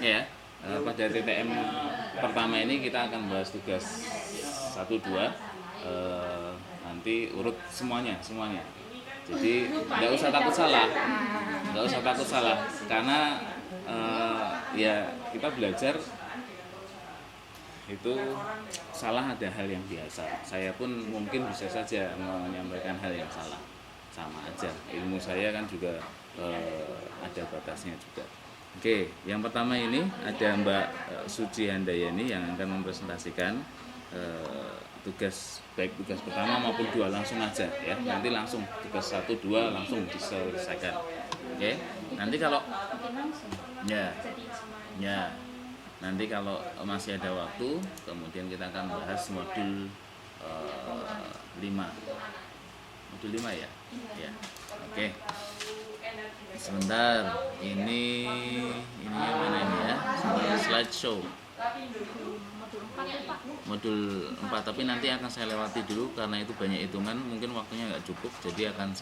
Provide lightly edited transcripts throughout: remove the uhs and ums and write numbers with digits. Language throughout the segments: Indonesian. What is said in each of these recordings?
Ya, pada TTM pertama ini kita akan bahas tugas 1-2, nanti urut semuanya. Jadi nggak usah takut salah, karena ya kita belajar itu salah ada hal yang biasa. Saya pun mungkin bisa saja menyampaikan hal yang salah, sama aja. Ilmu saya kan juga ada batasnya juga. Oke, yang pertama ini ada Mbak Suci Handayani yang akan mempresentasikan tugas pertama maupun 2 langsung aja ya. Nanti langsung tugas 1-2 langsung diselesaikan. Oke. Nanti kalau nanti kalau masih ada waktu, kemudian kita akan bahas modul 5. Modul 5 ya. Ya. Oke. Sebentar, ini yang mana ini ya? Slideshow. Modul 4, tapi nanti akan saya lewati dulu karena itu banyak hitungan, mungkin waktunya nggak cukup, jadi akan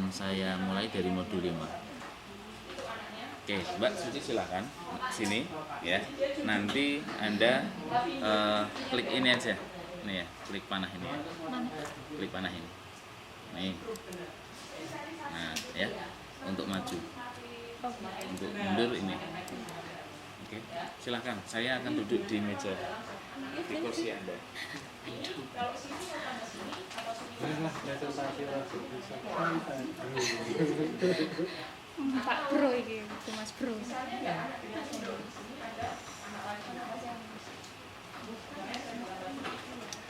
saya mulai dari modul 5. Oke, Mbak Suci silakan sini ya. Nanti Anda klik ini aja. Nih ya, klik panah ini. Klik panah ini. Nih. Nah, ya. Untuk maju. Untuk mundur ini. Oke, silakan. Saya akan duduk di meja di kursi Anda. Pak Bro ini, itu Mas Bro.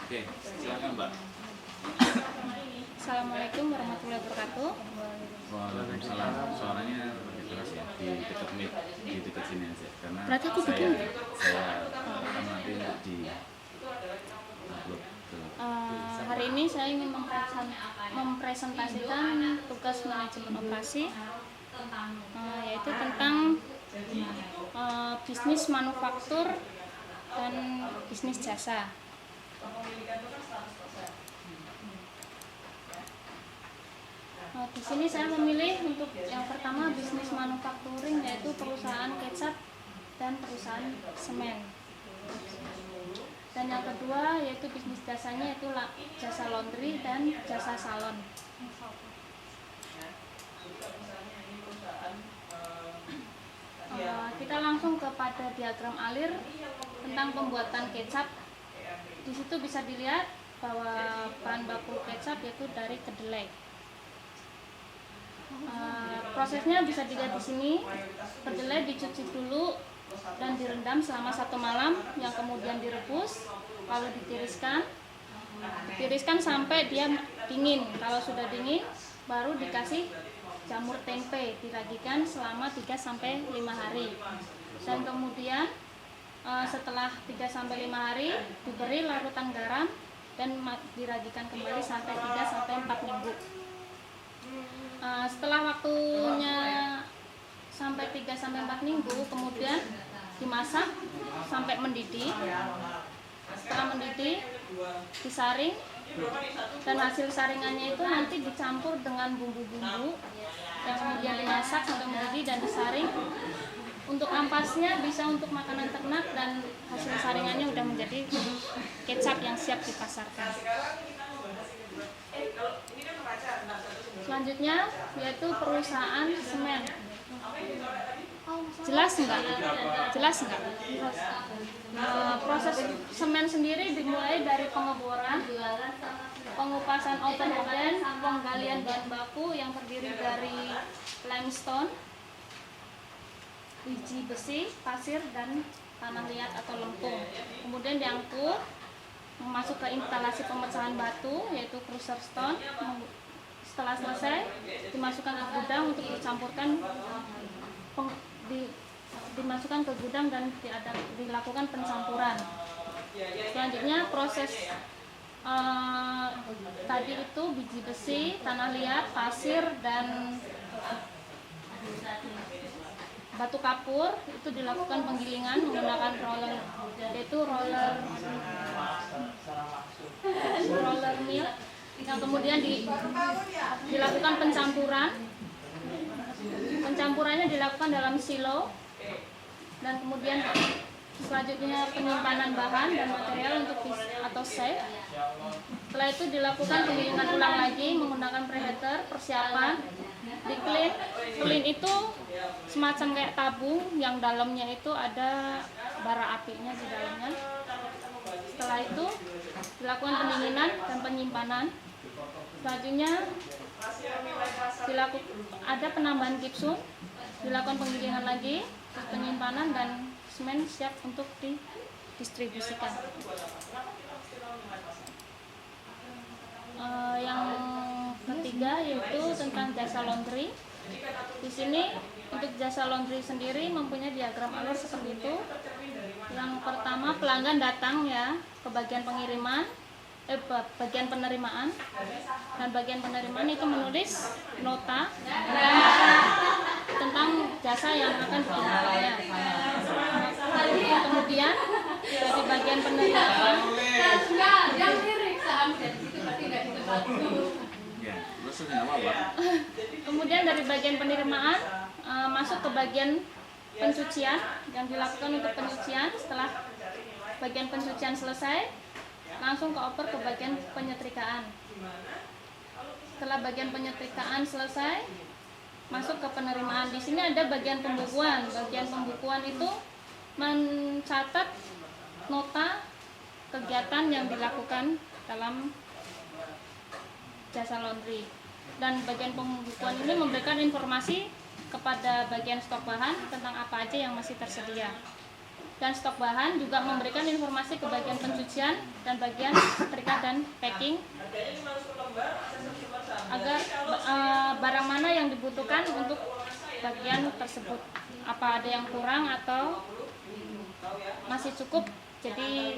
Oke, silakan Mbak. Assalamualaikum warahmatullahi wabarakatuh. Waalaikumsalam. Suaranya lebih keras ya, di dekat mic, di dekat sini aja. Karena Berarti aku saya akan nanti untuk di upload ke. Hari ini saya ingin mempresentasikan tugas manajemen operasi, yaitu tentang bisnis manufaktur dan bisnis jasa. Di sini saya memilih untuk yang pertama bisnis manufacturing, yaitu perusahaan kecap dan perusahaan semen. Dan yang kedua yaitu bisnis jasanya, yaitu jasa laundry dan jasa salon. Kita langsung kepada diagram alir tentang pembuatan kecap. Di situ bisa dilihat bahwa bahan baku kecap yaitu dari kedelai. Prosesnya bisa dilihat di sini. Kedelai dicuci dulu dan direndam selama 1 malam, yang kemudian direbus, lalu ditiriskan sampai dia dingin. Kalau sudah dingin, baru dikasih jamur tempe, diragikan selama 3-5 hari. Dan kemudian setelah 3-5 hari diberi larutan garam dan diragikan kembali sampai 3-4 minggu. Setelah waktunya sampai 3-4 minggu, kemudian dimasak sampai mendidih. Setelah mendidih, disaring, dan hasil saringannya itu nanti dicampur dengan bumbu-bumbu yang kemudian dimasak sampai mendidih dan disaring. Untuk ampasnya bisa untuk makanan ternak, dan hasil saringannya udah menjadi kecap yang siap dipasarkan. Selanjutnya yaitu perusahaan semen. Jelas enggak? Proses semen sendiri dimulai dari pengeboran, pengupasan open, penggalian bahan baku yang terdiri dari limestone, biji besi, pasir, dan tanah liat atau lempung. Kemudian diangkut masuk ke instalasi pemecahan batu, yaitu crusher stone. Setelah selesai, dimasukkan ke gudang untuk dicampurkan, dimasukkan ke gudang dan dilakukan pencampuran. Selanjutnya proses tadi itu biji besi, tanah liat, pasir, dan batu kapur itu dilakukan penggilingan menggunakan roller, yaitu roller mill, yang kemudian dilakukan pencampuran. Pencampurannya dilakukan dalam silo dan kemudian selanjutnya penyimpanan bahan dan material untuk atau safe. Setelah itu dilakukan penggilingan ulang lagi menggunakan preheater, persiapan di clean. Clean itu semacam kayak tabung yang dalamnya itu ada bara apinya di dalamnya. Setelah itu dilakukan pendinginan dan penyimpanan. Selanjutnya ada penambahan gipsum, dilakukan penggilingan lagi, penyimpanan, dan semen siap untuk didistribusikan. Yang ketiga yaitu tentang jasa laundry. Di sini untuk jasa laundry sendiri mempunyai diagram alur seperti itu. Yang pertama, pelanggan datang ya ke bagian bagian penerimaan, dan bagian penerimaan itu menulis nota tentang jasa yang akan digunakannya. Kemudian dari bagian penerimaan kemudian dari bagian penerimaan masuk ke bagian pencucian yang dilakukan untuk penyucian. Setelah bagian pencucian selesai, langsung ke oper ke bagian penyetrikaan. Setelah bagian penyetrikaan selesai, masuk ke penerimaan. Di sini ada bagian pembukuan. Bagian pembukuan itu mencatat nota kegiatan yang dilakukan dalam jasa laundry. Dan bagian pembukuan ini memberikan informasi kepada bagian stok bahan tentang apa aja yang masih tersedia. Dan stok bahan juga memberikan informasi ke bagian pencucian dan bagian setrika dan packing agar barang mana yang dibutuhkan untuk bagian tersebut, apa ada yang kurang atau masih cukup, jadi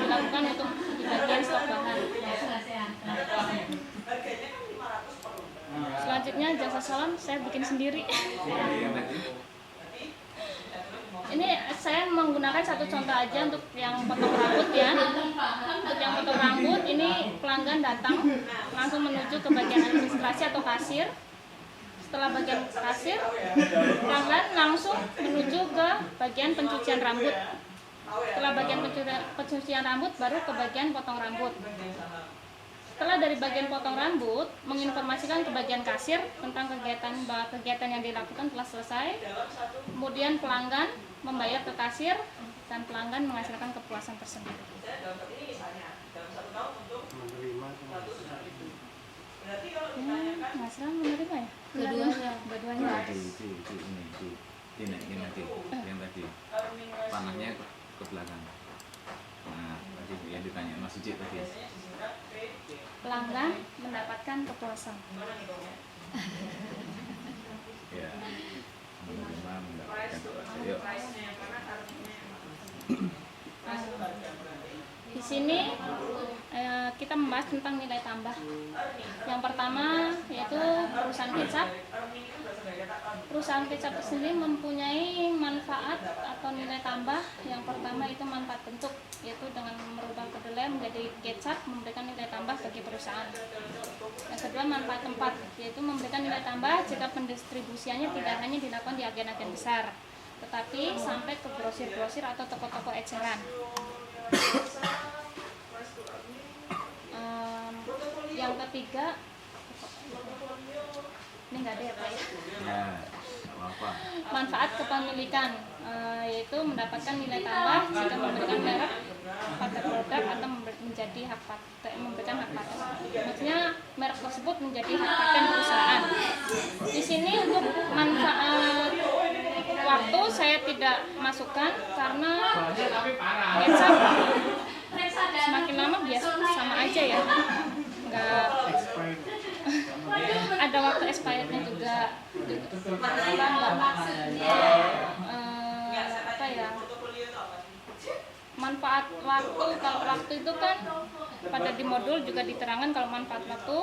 dilakukan untuk di bagian stok bahan. Selanjutnya jasa salon saya bikin sendiri. Ini saya menggunakan satu contoh aja untuk yang potong rambut ya. Untuk yang potong rambut ini pelanggan datang langsung menuju ke bagian administrasi atau kasir. Setelah bagian kasir, pelanggan langsung menuju ke bagian pencucian rambut. Setelah bagian pencucian rambut baru ke bagian potong rambut. Setelah dari bagian potong rambut menginformasikan ke bagian kasir tentang kegiatan yang dilakukan telah selesai. Kemudian pelanggan membayar ke kasir dan pelanggan menghasilkan kepuasan tersendiri. Menghasilkan menerima ya? Keduanya. Ini yang tadi panahnya ke belakang. Nah, tadi yang ditanya Mas Uci tadi. Pelanggan mendapatkan kepuasan. Ya, menerima mendapatkan kepuasan. Yuk. Di sini kita membahas tentang nilai tambah. Yang pertama yaitu perusahaan kecap. Perusahaan kecap sendiri mempunyai manfaat atau nilai tambah. Yang pertama itu manfaat bentuk, yaitu dengan merubah kedelai menjadi kecap memberikan nilai tambah bagi perusahaan. Yang kedua manfaat tempat, yaitu memberikan nilai tambah jika pendistribusiannya tidak hanya dilakukan di agen-agen besar, tetapi sampai ke grosir-grosir atau toko-toko eceran. Yang ketiga, ini nggak ada ya Pak ya? Ya, apa? Manfaat kepemilikan, yaitu mendapatkan nilai tambah jika memberikan merek pada produk atau menjadi hak paten, memberikan hak paten. Maksudnya merek tersebut menjadi hak paten perusahaan. Di sini untuk manfaat waktu saya tidak masukkan karena kecap semakin lama biasa sama aja ya, nggak ada waktu expirednya juga. Apa ya, manfaat waktu, kalau waktu itu kan pada di modul juga diterangkan kalau manfaat waktu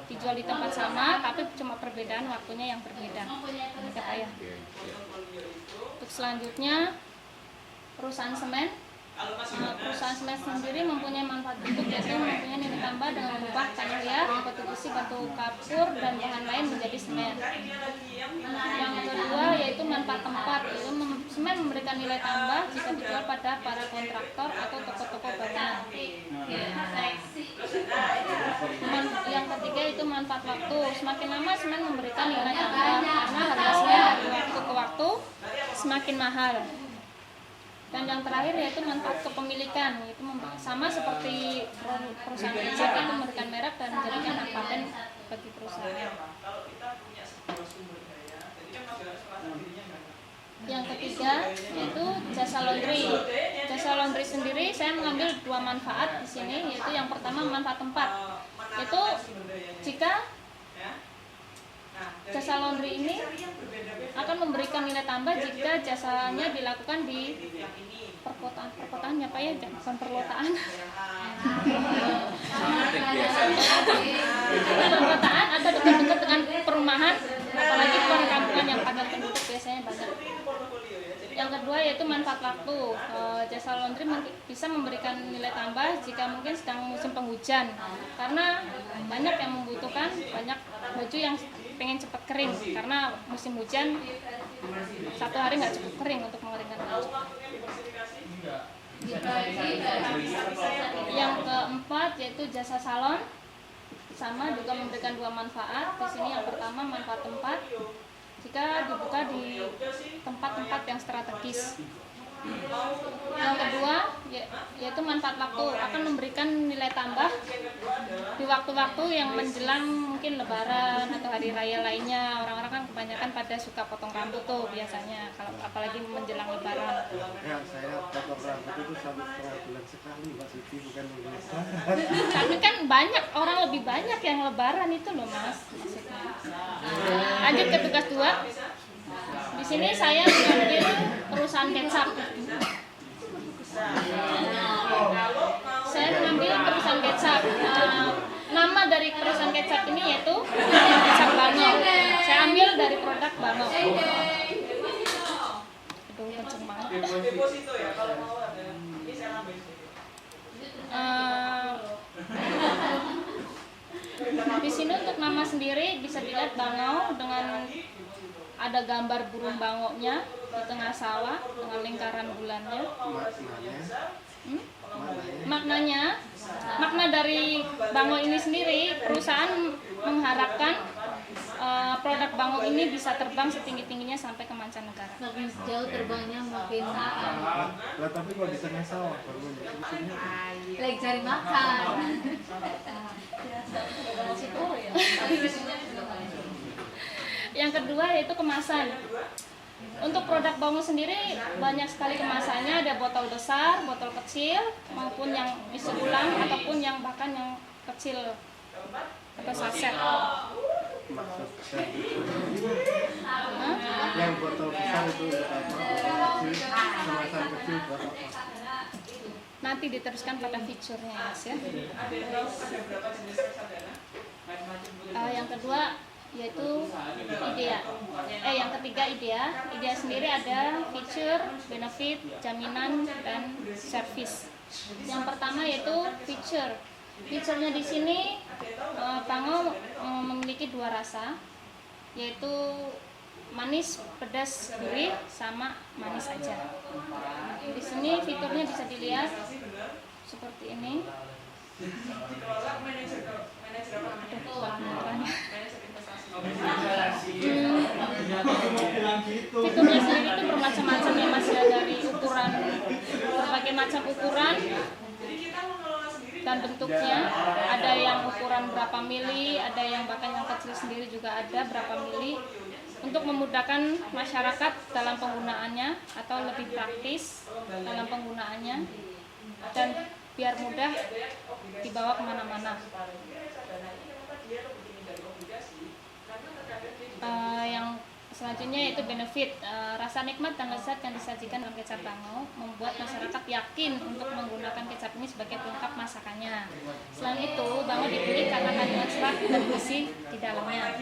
dijual di tempat sama tapi cuma perbedaan waktunya yang berbeda ya Pak ya. Untuk selanjutnya perusahaan semen. Perusahaan semen sendiri mempunyai manfaat bentuk, yaitu mempunyai nilai tambah dengan mengubah tanah liat, batu besi, batu kapur, dan bahan lain menjadi semen. Yang kedua yaitu manfaat tempat, yaitu memberikan nilai tambah jika dijual pada para kontraktor atau toko-toko bangunan. Yang ketiga itu manfaat waktu. Semakin lama semen memberikan nilai tambah karena harga semen dari waktu ke waktu semakin mahal. Dan yang terakhir yaitu manfaat kepemilikan, yaitu sama seperti perusahaan kecil itu memberikan merek dan menjadikan hak paten bagi perusahaan. Yang ketiga yaitu jasa laundry. Jasa laundry sendiri saya mengambil dua manfaat di sini, yaitu yang pertama manfaat tempat. Yaitu jika jasa laundry ini akan memberikan nilai tambah jika jasanya dilakukan di perkotaan ya Pak ya, bukan perlotaan. Perkotaan atau dekat-dekat dengan perumahan, apalagi perkampungan yang padat penduduk biasanya banyak. Yang kedua yaitu manfaat waktu. Jasa laundry bisa memberikan nilai tambah jika mungkin sedang musim penghujan, karena banyak yang membutuhkan banyak baju yang pengen cepat kering, karena musim hujan satu hari nggak cukup kering untuk mengeringkan baju. Yang keempat yaitu jasa salon, sama juga memberikan dua manfaat. Di sini yang pertama manfaat tempat, jika dibuka di tempat-tempat yang strategis. Yang kedua yaitu manfaat waktu, akan memberikan nilai tambah di waktu-waktu yang menjelang mungkin lebaran atau hari raya lainnya. Orang-orang kan kebanyakan pada suka potong rambut tuh biasanya, kalau apalagi menjelang lebaran. Ya, saya potong rambut itu 1,5 bulan sekali Mbak Siti, bukan biasa. Tapi kan banyak orang lebih banyak yang lebaran itu loh Mas. Lanjut ke tugas 2. Di sini saya mengambil perusahaan kecap. Saya mengambil perusahaan kecap. Nama dari perusahaan kecap ini yaitu kecap Bango. Saya ambil dari produk Bango. Aduh, kenceng banget. Di sini untuk nama sendiri bisa dilihat Bango dengan ada gambar burung bangonya di tengah sawah dengan lingkaran bulannya. Makna dari Bango ini sendiri, perusahaan mengharapkan produk Bango ini bisa terbang setinggi-tingginya sampai ke mancanegara. Makin jauh terbangnya makin Lah tapi kok di tengah sawah lagi cari makan. Yang kedua yaitu kemasan. Untuk produk Bango sendiri banyak sekali kemasannya, ada botol besar, botol kecil, maupun yang isi ulang ataupun yang bahkan yang kecil atau saset. maksud saya yang botol besar itu kecil, kemasan kecil berapa? Nanti diteruskan pada fiturnya Mas ya. Yang kedua yaitu IDEA. Yang ketiga IDEA. IDEA sendiri ada feature, benefit, jaminan, dan service. Yang pertama yaitu feature. Feature-nya di sini Bango memiliki dua rasa, yaitu manis, pedas, gurih, sama manis aja. Di sini fiturnya bisa dilihat seperti ini. Fiturnya sendiri itu bermacam-macam ya Mas ya, dari ukuran, berbagai macam ukuran dan bentuknya. Ada yang ukuran berapa mili, ada yang bahkan yang kecil sendiri juga ada berapa mili, untuk memudahkan masyarakat dalam penggunaannya atau lebih praktis dalam penggunaannya dan biar mudah dibawa kemana-mana. Yang selanjutnya yaitu benefit. Rasa nikmat dan lezat yang disajikan dalam kecap Bango membuat masyarakat yakin untuk menggunakan kecap ini sebagai pelengkap masakannya. Selain itu, Bango dipilih karena kandungan serat dan gizi di dalamnya.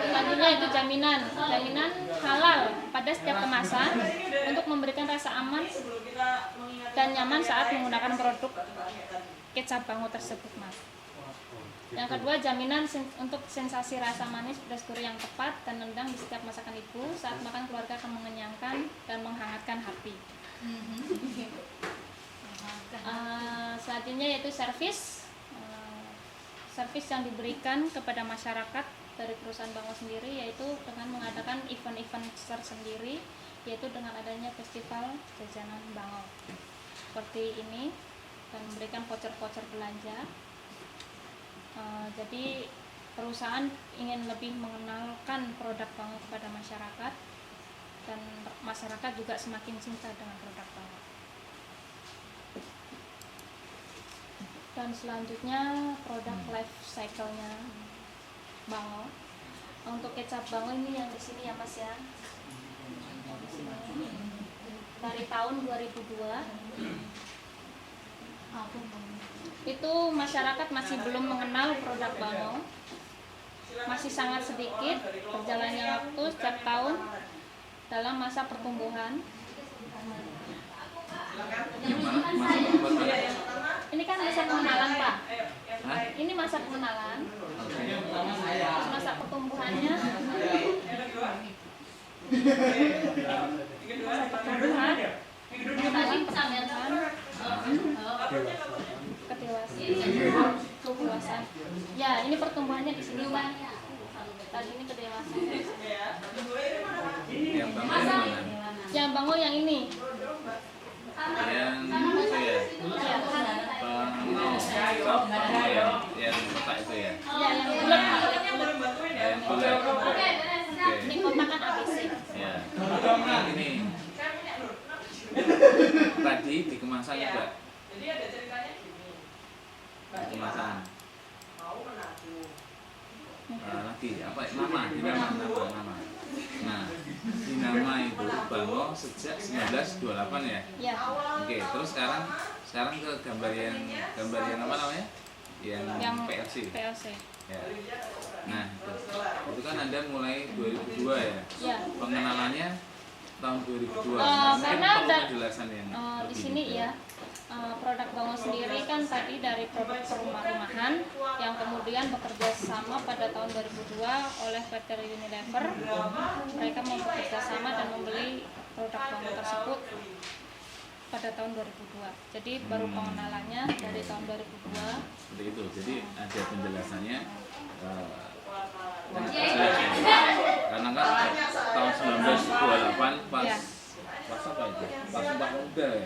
Selanjutnya itu jaminan. Jaminan halal pada setiap kemasan untuk memberikan rasa aman dan nyaman saat menggunakan produk kecap Bango tersebut, Mas. Yang kedua, jaminan untuk sensasi rasa manis pedas gurih yang tepat dan nendang di setiap masakan ibu. Saat makan, keluarga akan mengenyangkan dan menghangatkan hati. Selanjutnya yaitu servis. Servis yang diberikan kepada masyarakat dari perusahaan Bango sendiri yaitu dengan mengadakan event-event tersendiri, yaitu dengan adanya festival jajanan Bango seperti ini, dan memberikan voucher-voucher belanja. Jadi perusahaan ingin lebih mengenalkan produk Bango kepada masyarakat, dan masyarakat juga semakin cinta dengan produk Bango. Dan selanjutnya produk life cycle-nya Bango. Untuk kecap Bango ini yang di sini ya Mas ya. Dari tahun 2002 itu masyarakat masih belum mengenal produk Bango, masih sangat sedikit berjalannya waktu setiap tahun dalam masa pertumbuhan. Ini kan masa pengenalan Pak. Ini masa pengenalan. Masa pertumbuhannya. Masa pertumbuhan. Kedewasaan. Ya, ini pertumbuhannya di sini Pak. Tadi ini kedewasaan. Yang Bango yang ini. Yang itu ya. Yang kotak itu ya. Ya, yang bulat. Yang bulat. Ini kotakan ABC. Ya. Ini tadi di kemasan juga. Kemasan. Lagi apa nama? Nama. Nah, di nama itu Bango sejak 1928 ya. Ya. Oke, terus sekarang ke gambar yang apa namanya? Yang PLC. Ya. Nah, itu kan Anda mulai 2002 ya. Ya. Pengenalannya tahun 2002. Karena perlu ada penjelasan yang di sini ya. Produk Bango sendiri kan tadi dari produk perumah-rumahan yang kemudian bekerja sama pada tahun 2002 oleh PT Unilever. Mereka bekerja sama dan membeli produk Bango tersebut pada tahun 2002. Jadi baru pengenalannya dari tahun 2002. Seperti itu. Jadi ada penjelasannya. Karena kan tahun 1928 pas apa itu? Pas Sumpah Pemuda ya.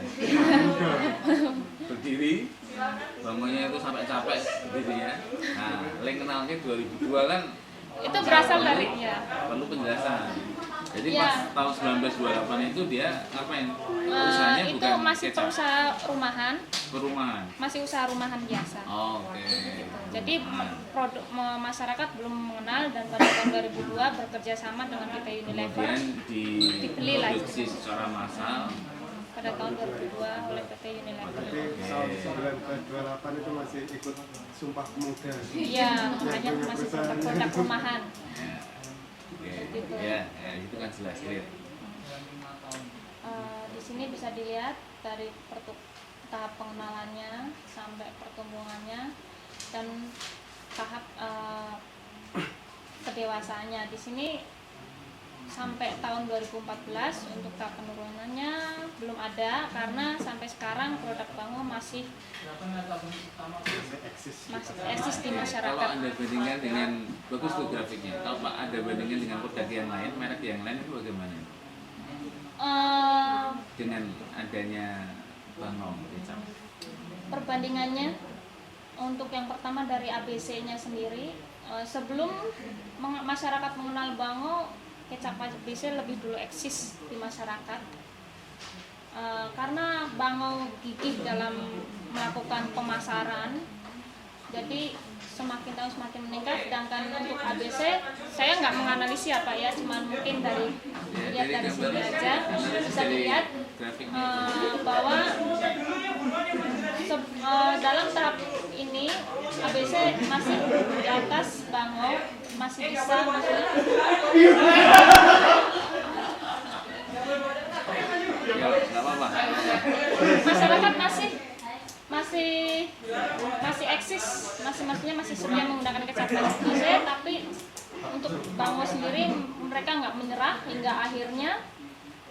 Berdiri, Bangonya itu sampai capek berdirinya. Nah, link kenalnya 2002 kan itu berasal dari ya. Perlu penjelasan. Jadi Ya. pas tahun 1928 itu dia ngapain? Usahanya Itu bukan masih kecap. usaha rumahan, Perumahan. masih usaha rumahan biasa. Oh, oke. Jadi produk masyarakat belum mengenal, dan pada tahun 2002 bekerja sama dengan PT Unilever. Kemudian Dibeli lagi. diproduksi secara massal. Pada tahun 2002 oleh PT Unilever. Berarti tahun 1928 itu masih ikut Sumpah Pemuda. Iya, hanya masih produk rumahan. Oke. Ya, itu kan jelas clear. Di sini bisa dilihat dari tahap pengenalannya sampai pertumbuhannya dan tahap kedewasaannya. Di sini sampai tahun 2014 untuk tahap penurunannya belum ada, karena sampai sekarang produk Bango masih eksis di masyarakat. Kalau Anda bandingkan dengan bagus tuh grafiknya. Kalau Pak Anda bandingkan dengan produk yang lain, merek yang lain itu bagaimana? Dengan adanya Bango kecap. Perbandingannya untuk yang pertama dari ABC-nya sendiri, sebelum masyarakat mengenal Bango, kecap ABC lebih dulu eksis di masyarakat. Karena Bango gigih dalam melakukan pemasaran, jadi semakin tahun semakin meningkat. Sedangkan untuk ABC saya nggak menganalisis apa ya, cuman mungkin dari lihat dari sini aja bisa dilihat bahwa dalam tahap ini ABC masih di atas Bango, masih bisa Ya, nggak apa-apa. masyarakat masih masih eksis, maksudnya masih setia menggunakan kecap ABC, tapi untuk Bango sendiri mereka nggak menyerah hingga akhirnya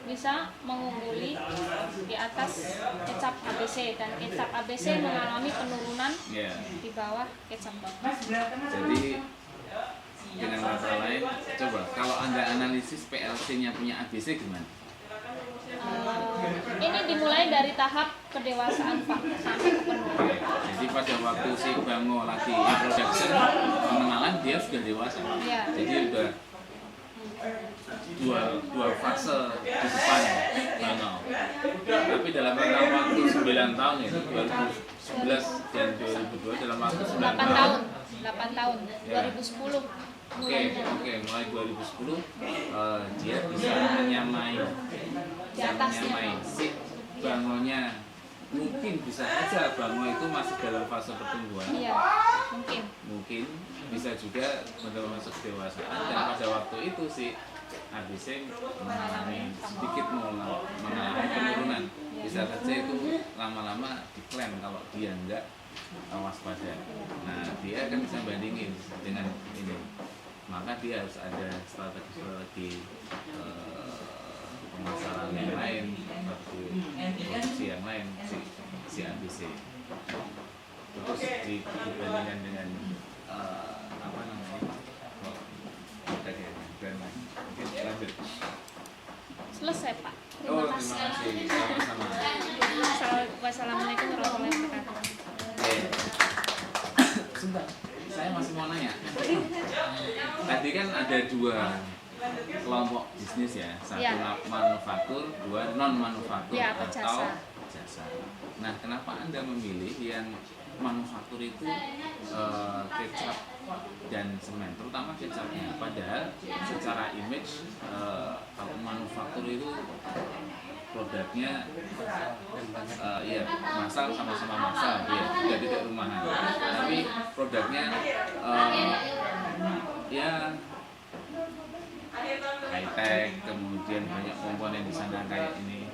bisa mengungguli di atas kecap ABC, dan kecap ABC mengalami penurunan di bawah kecap Bango. Jadi dengan kata lain, coba kalau Anda analisis PLC-nya punya ABC gimana? Ini dimulai dari tahap kedewasaan Pak sampai ke penurunan. Jadi pada waktu si Bango lagi production pengenalan dia sudah dewasa. Iya. Jadi udah dua fase di depan Bango. Tapi dalam rentang waktu 9 tahun ya, 2011 dan 2002 dalam waktu 9 tahun. 8 tahun. Ya. 2010 Oke, mulai 2010 dia bisa menyamai di atasnya. si Bangonya. Mungkin bisa saja Bango itu masih dalam fase pertumbuhan. Iya, mungkin. Bisa juga dalam fase kedewasaan, dan pada waktu itu si ABC mengalami sedikit mengalami penurunan. Bisa saja itu lama-lama diklaim kalau dia enggak waspada. Nah, dia kan bisa bandingin dengan ini. Maka dia harus ada strategi pemasaran yang lain, produksi yang lain, si ABC. Terus dibandingkan dengan apa namanya? Mungkin lanjut. Selesai Pak. Terima kasih. Sama-sama. Wassalamualaikum warahmatullahi wabarakatuh. Sebentar, saya masih mau nanya. Tadi kan ada 2 kelompok bisnis ya, satu manufaktur, 2 non manufaktur atau jasa. Nah, kenapa Anda memilih yang manufaktur itu kecap dan semen, terutama kecapnya? Padahal secara image kalau manufaktur itu produknya ya massal, sama-sama massal, ya tidak rumahan, tapi produknya ya high tech, kemudian banyak komponen di sana kayak ini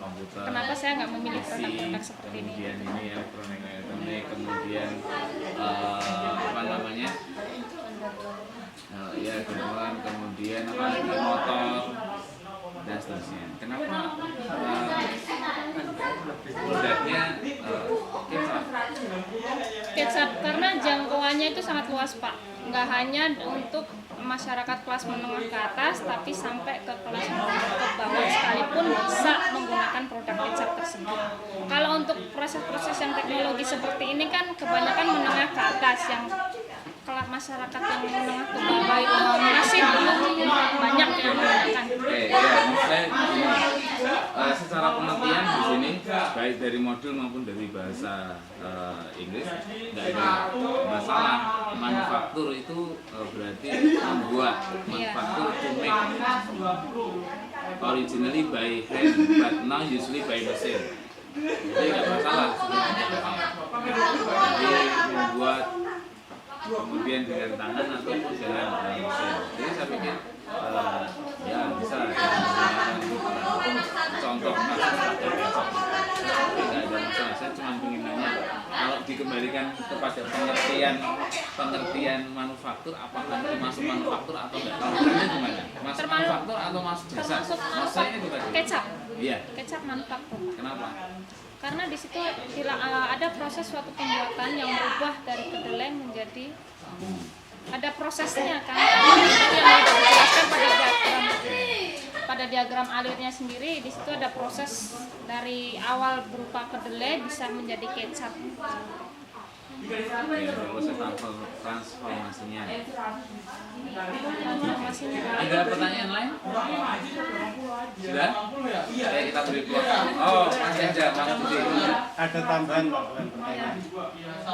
komputer. Kenapa saya nggak memilih produk-produk seperti ini? Kemudian ini elektronik, kemudian apa namanya? Ya gamelan, kemudian apa lagi, motor dan seterusnya. Kenapa produknya kecap? Kecap karena jangkauannya itu sangat luas Pak. Nggak hanya untuk masyarakat kelas menengah ke atas, tapi sampai ke kelas menengah ke bawah sekalipun bisa menggunakan produk kecap tersebut. Kalau untuk proses-proses yang teknologi seperti ini kan kebanyakan menengah ke atas, yang kelas masyarakat yang menengah ke bawah itu masih belum banyak yang menggunakan. Oke, ya, maksudnya secara pengertian di sini baik dari modul maupun dari bahasa Inggris nggak ada masalah. Manufaktur itu berarti membuat, manufaktur to make, originally by hand but now usually by machine. Jadi nggak masalah sebenarnya. Jadi membuat kemudian dengan tangan ataupun dengan mesin. Jadi saya pikir ya bisa menggunakan contoh kasus pada kecap. Tapi nggak ada masalah. Saya cuma ingin nanya, kalau dikembalikan kepada pengertian manufaktur, apakah itu masuk manufaktur atau enggak? Kalau kalian gimana? Masuk manufaktur atau masuk jasa? Maksudnya itu tadi. Kecap. Iya. Kecap manufaktur. Kenapa? Karena di situ ada proses suatu pembuatan yang berubah dari kedelai menjadi ada prosesnya kan, yang sudah dijelaskan pada diagram alirnya sendiri. Di situ ada proses dari awal berupa kedelai bisa menjadi kecap. Proses transformasinya. Ada Ada pertanyaan lain? Sudah? Oke, kita beri peluang. Oh, masih aja, Mas Budi. Ada tambahan Pak, bukan pertanyaan.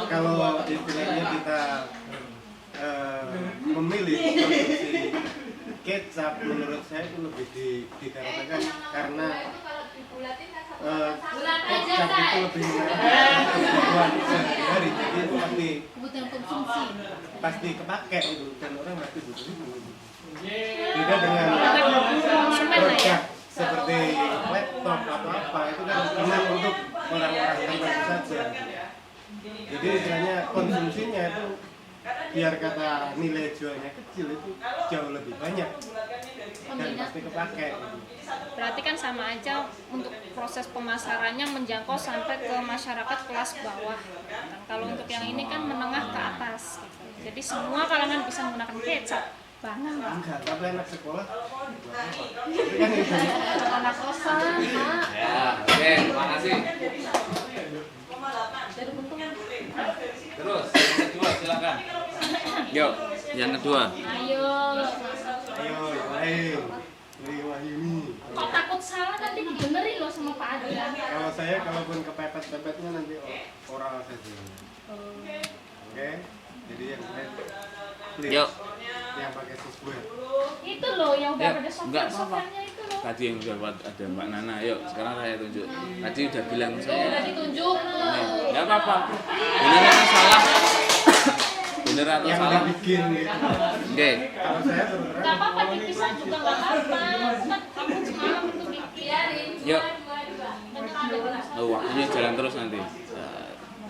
Kalau istilahnya kita memilih produksi kecap, menurut saya itu lebih dikarenakan karena kecap itu lebih kebutuhan sehari-hari, jadi itu kebutuhan konsumsi. pasti kepake itu, dan orang pasti butuh itu. Beda dengan produk seperti laptop atau apa, itu kan memang untuk orang-orang tertentu saja. Jadi istilahnya konsumsinya itu biar kata nilai jualnya kecil itu jauh lebih banyak dan pasti kepake gitu. Berarti kan sama aja untuk proses pemasarannya menjangkau sampai ke masyarakat kelas bawah. Dan kalau untuk yang ini kan menengah ke atas. Gitu. Jadi semua kalangan bisa menggunakan kecap. Banget. Enggak, tapi anak sekolah tapi kan itu Anak kosan, Pak. Ya, oke, makasih. Terus yang kedua silakan. Yuk, yang kedua. Ayo. ayo yang lain dari Wahyuni. Kok takut salah nanti dibenerin loh sama Pak Adrian. Kalau saya kalaupun kepepet-pepetnya nanti oral saja. Oke, jadi yang lain please. Yuk. Yang pakai software. Itu loh yang udah Ya, ada enggak apa-apa. software-softwarenya itu loh. Tadi yang udah buat ada Mbak Nana. Yuk, sekarang saya tunjuk. Tadi udah bilang Tuh saya. udah ditunjuk. Enggak apa-apa. Bener atau salah? Bener atau Yang salah? dibikin gitu. Oke. Kalau saya terus terang Gak apa-apa dipisah juga gak apa-apa. Kan kamu semalam itu dibiarin. Yuk. Bener ada di Oh, waktunya jalan terus nanti.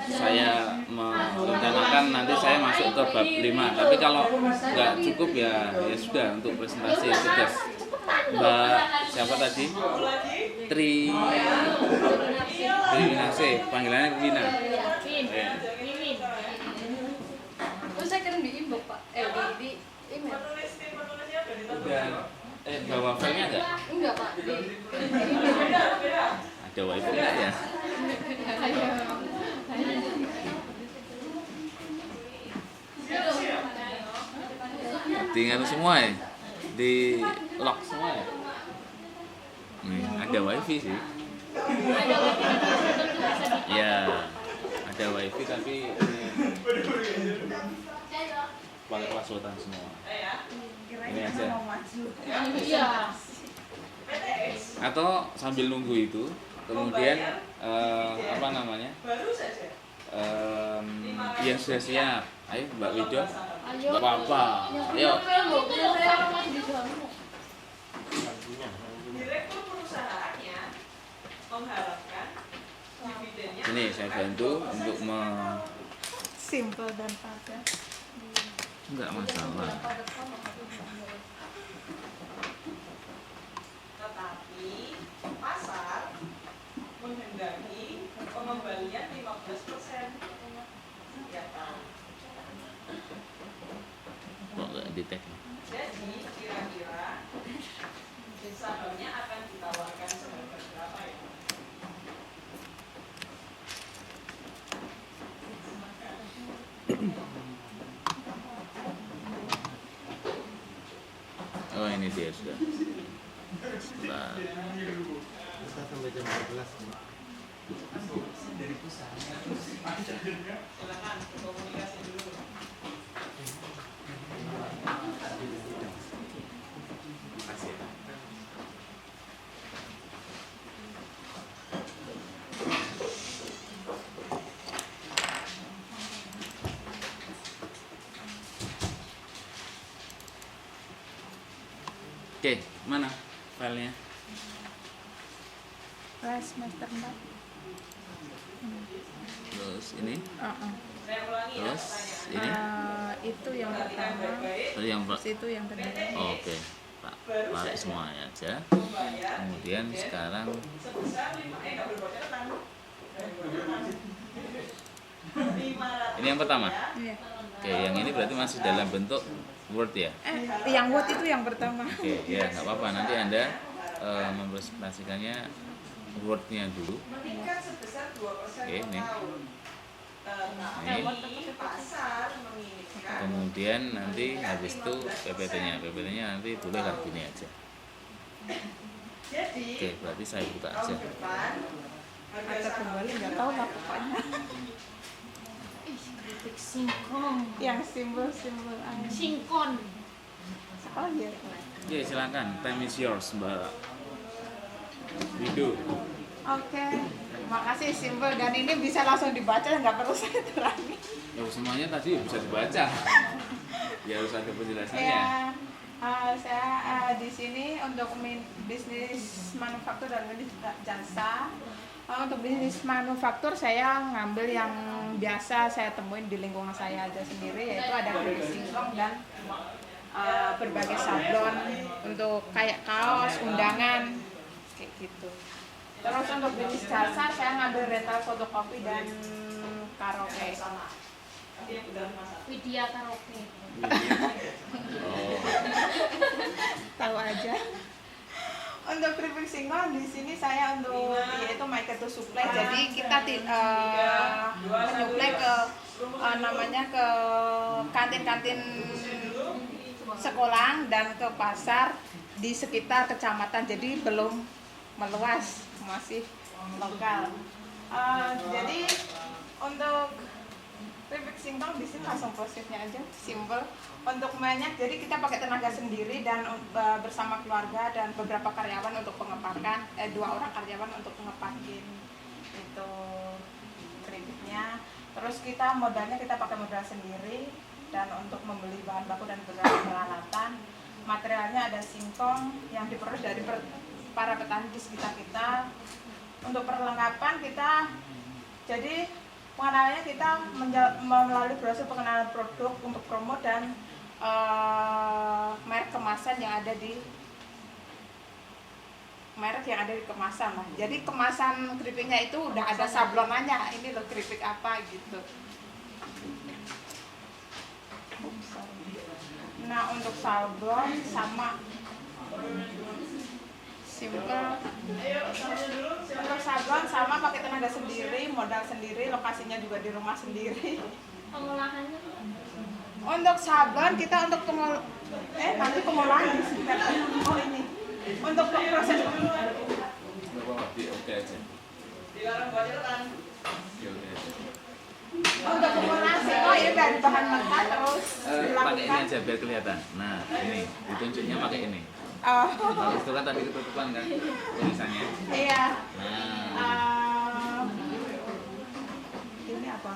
Saya merencanakan nanti saya masuk ke bab 5. Tapi kalau nggak cukup ya sudah untuk presentasi tugas. Mbak siapa tadi? Winase, panggilannya Wina. Win. Wiwin. Oh, saya kirim di inbox, Pak. Di email. Udah bawa filenya nggak? Enggak, Pak. Ada wifi nggak ya? Tinggal semua ya? Di lock semua ya? Nih, ada wifi sih. Ada wifi di situ bisa di. Ya, ada wifi tapi ini pakai password semua. Ini aja. Iya. Atau sambil nunggu itu, kemudian apa namanya? Yang sudah siap. Ayo Mbak Wido. Ayo. Gak apa-apa. Ayo. Itu loh sekarang masih di dalam. Direktur perusahaannya mengharapkan dividennya Ini saya bantu untuk Simple dan padat. enggak masalah. tetapi pasar menghendaki pengembalian 15% setiap tahun. Kok enggak di-tag? Jadi kira-kira sahamnya akan ditawarkan seharga berapa ya? Oh, ini dia sudah. Nah, kita sampai jam 12. Silakan komunikasi dulu. Oke, mana filenya? Semester 4. Terus ini, Saya ulangi ya terus ini, Itu yang pertama, terus yang terus itu yang kedua. oke, Pak, tarik semuanya aja. Kemudian sekarang sebesar nggak berbocoran. ini yang pertama. Iya. Oke, yang ini berarti masih dalam bentuk Word ya. Yang Word itu yang pertama. Oke, ya nggak apa-apa. Nanti Anda mempresentasikannya Word-nya dulu. Meningkat sebesar 2% Oke, per nih. tahun. Tetapi pasar menginginkan Kemudian nanti habis itu PPT-nya. PPT-nya nanti boleh lah gini aja. jadi Oke, berarti saya buka aja. tahun depan harga Atau saham kembali nggak tahu lah pokoknya. Kritik singkong. Yang simbol-simbol aneh. Singkon. Sekolah ya. Ya silakan, time is yours Mbak Wido. Oke. Terima kasih simbol dan ini bisa langsung dibaca nggak perlu saya terangi. Ya semuanya tadi bisa dibaca. Ya harus ada penjelasannya. Ya. Saya di sini untuk bisnis manufaktur dan bisnis jasa. Untuk bisnis manufaktur saya ngambil yang biasa saya temuin di lingkungan saya aja sendiri, yaitu ada keripik singkong dan berbagai sablon untuk kayak kaos, undangan, kayak gitu. Terus untuk bisnis jasa saya ngambil rental fotokopi dan karaoke. Widya Karaoke. Tahu aja. Untuk keripik singkong di sini saya untuk yaitu market to supply. Jadi kita menyuplai ke namanya ke kantin-kantin sekolah dan ke pasar di sekitar kecamatan. Jadi belum meluas, masih lokal. Jadi untuk keripik singkong di sini langsung prosesnya aja, simple. Untuk banyak, jadi kita pakai tenaga sendiri dan bersama keluarga dan beberapa karyawan untuk pengepakan, 2 orang karyawan untuk pengepakin itu keripiknya. Terus kita modalnya kita pakai modal sendiri dan untuk membeli bahan baku dan beberapa peralatan. Materialnya ada singkong yang diperoleh dari para petani di sekitar kita. Untuk perlengkapan kita jadi pengenalannya kita melalui brosur pengenalan produk untuk promo dan merek kemasan yang ada di kemasan lah. Jadi kemasan keripiknya itu udah ada sablonannya. Ini loh keripik apa gitu. Nah untuk sablon sama simple. Untuk sablon sama pakai tenaga sendiri, modal sendiri, lokasinya juga di rumah sendiri. Pengolahannya Untuk sablon kita untuk nanti pengolahan di sekitar ini. Untuk proses Oke aja. untuk pengolahan singkong ini dari bahan mentah terus Pakai ini dilakukan. aja biar kelihatan. Nah, ini ditunjuknya pakai ini. Oh, Kalau itu kan tadi ketutupan kan tulisannya. iya. Nah, Ini apa?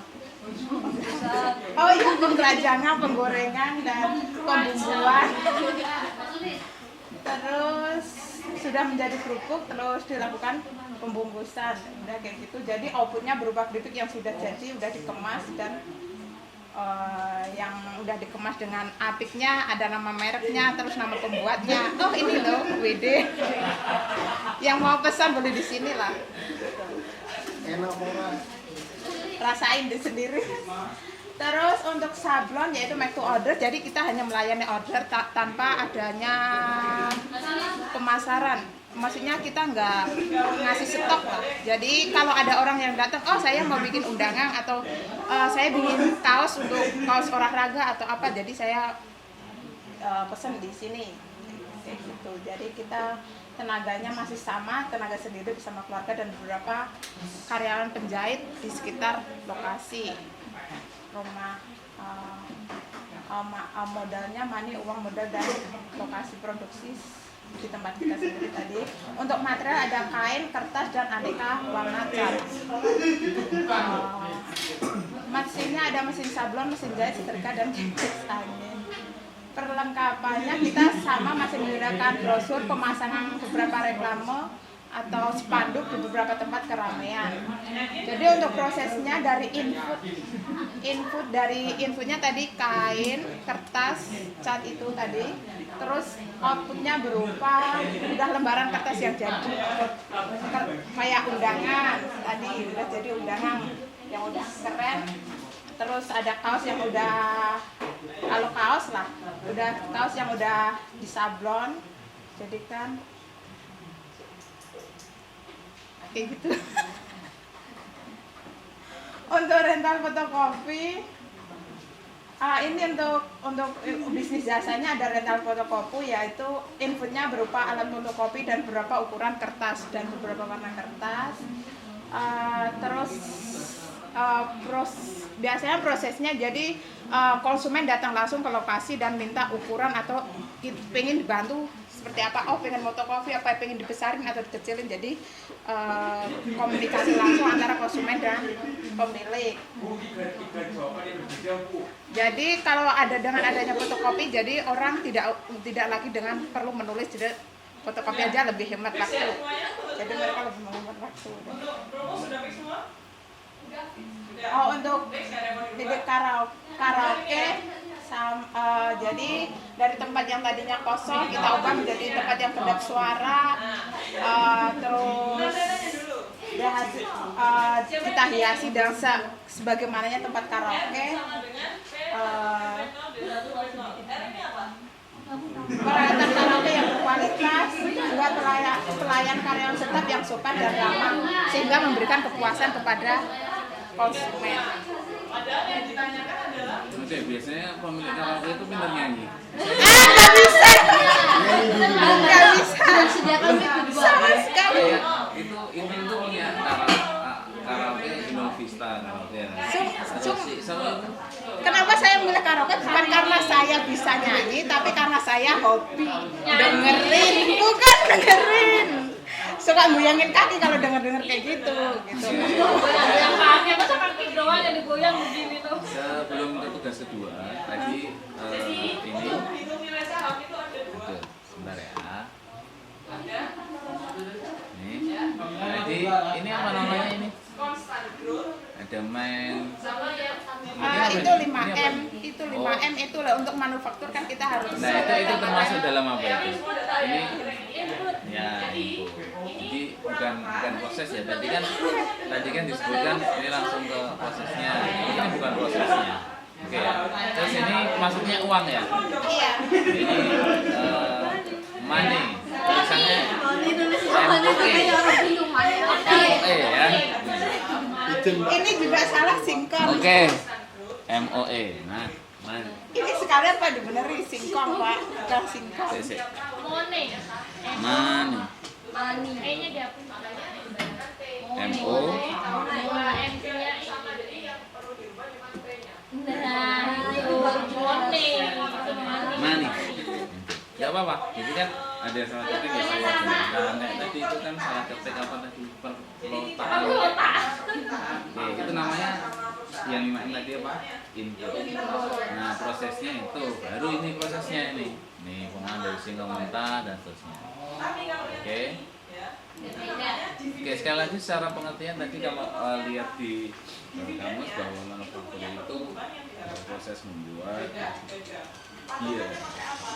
Oh iya, penggerajangan, penggorengan dan pembumbuan. Terus sudah menjadi kerupuk, terus dilakukan pembungkusan. Udah kayak gitu. Jadi outputnya berupa keripik yang sudah jadi, udah dikemas dan yang udah dikemas dengan apiknya, ada nama mereknya, terus nama pembuatnya. Oh ini loh, WD. Yang mau pesan boleh di sini lah. Enak orang. Rasain di sendiri. Terus untuk sablon yaitu make to order, jadi kita hanya melayani order tanpa adanya pemasaran. Maksudnya kita nggak ngasih stok lah. Jadi kalau ada orang yang datang, oh saya mau bikin undangan atau saya bikin kaos untuk kaos olahraga atau apa, jadi saya pesan di sini. Kayak gitu. Jadi kita tenaganya masih sama, tenaga sendiri bersama keluarga dan beberapa karyawan penjahit di sekitar lokasi rumah. Modalnya uang modal dari lokasi produksi di tempat kita sendiri tadi. Untuk material ada kain, kertas dan aneka warna cat. Mesinnya ada mesin sablon, mesin jahit, setrika dan kipas angin. Perlengkapannya kita sama masih menggunakan brosur, pemasangan beberapa reklame atau spanduk di beberapa tempat keramaian. Jadi untuk prosesnya dari inputnya tadi kain, kertas, cat itu tadi, terus outputnya berupa udah lembaran kertas yang jadi kayak undangan tadi, udah jadi undangan yang udah keren. Terus ada kaos yang udah, kalau kaos lah, udah kaos yang udah disablon, jadikan kayak gitu. Untuk rental fotokopi, ini untuk bisnis jasanya ada rental fotokopi, yaitu inputnya berupa alat fotokopi dan beberapa ukuran kertas dan beberapa warna kertas. Biasanya prosesnya jadi konsumen datang langsung ke lokasi dan minta ukuran atau pengen dibantu seperti apa, oh pengen fotokopi apa pengen dibesarin atau dikecilin. Jadi komunikasi langsung antara konsumen dan pemilik. Jadi kalau ada dengan adanya fotokopi, jadi orang tidak lagi dengan perlu menulis, jadi fotokopi aja lebih hemat waktu. Jadi mereka lebih menghemat waktu. Oh, untuk bidik karaoke jadi dari tempat yang tadinya kosong kita ubah menjadi tempat yang kedap suara, terus kita hiasi dengan sebagaimananya tempat karaoke. Peralatan karaoke yang berkualitas, juga pelayan karyawan tetap yang sopan dan ramah, sehingga memberikan kepuasan kepada konsumen. Oke, biasanya pemilik karaoke itu pintar nyanyi. Nggak bisa. Nggak bisa. Sama sekali. Itu punya karaoke Inul Vista karaoke. Kenapa saya memilih karaoke? Bukan karena saya bisa nyanyi, tapi karena saya hobi dengerin, bukan dengerin. Suka goyangin kaki kalau denger kayak gitu. Goyang kaki, masa kaki doang yang digoyang begini tuh. Sebelum ke tugas kedua, tadi ini sebentar ya. Nih, jadi ini apa namanya ini? Ada main. Itu 5M, itu 5M itu lah untuk manufaktur kan kita harus. Nah itu termasuk dalam apa itu? Ini ya input. Jadi bukan proses ya. Tadi kan disebutkan ini langsung ke prosesnya. Ini bukan prosesnya. Oke ya. Terus ini masuknya uang ya? Iya. Ini money. Tulisannya MOE ya. Ini juga salah singkong. Oke. MOE. Nah, mana? Ini sekalian Pak dibenerin singkong Pak, bukan singkong. Money. Money. E-nya dihapus. MO. M-nya nah, itu money. Money. Gak apa-apa. Jadi kan ada salah ketik ya saya jelaskan. Tadi itu kan salah ketik apa tadi? Perlotaan. Oke, itu namanya yang tadi apa? Input. Nah, prosesnya itu baru ini prosesnya ini. Nih, pengolahan dari singkong mentah dan seterusnya. Oke. Oke, sekali lagi secara pengertian tadi kalau lihat di kamus bahwa manufaktur itu proses membuat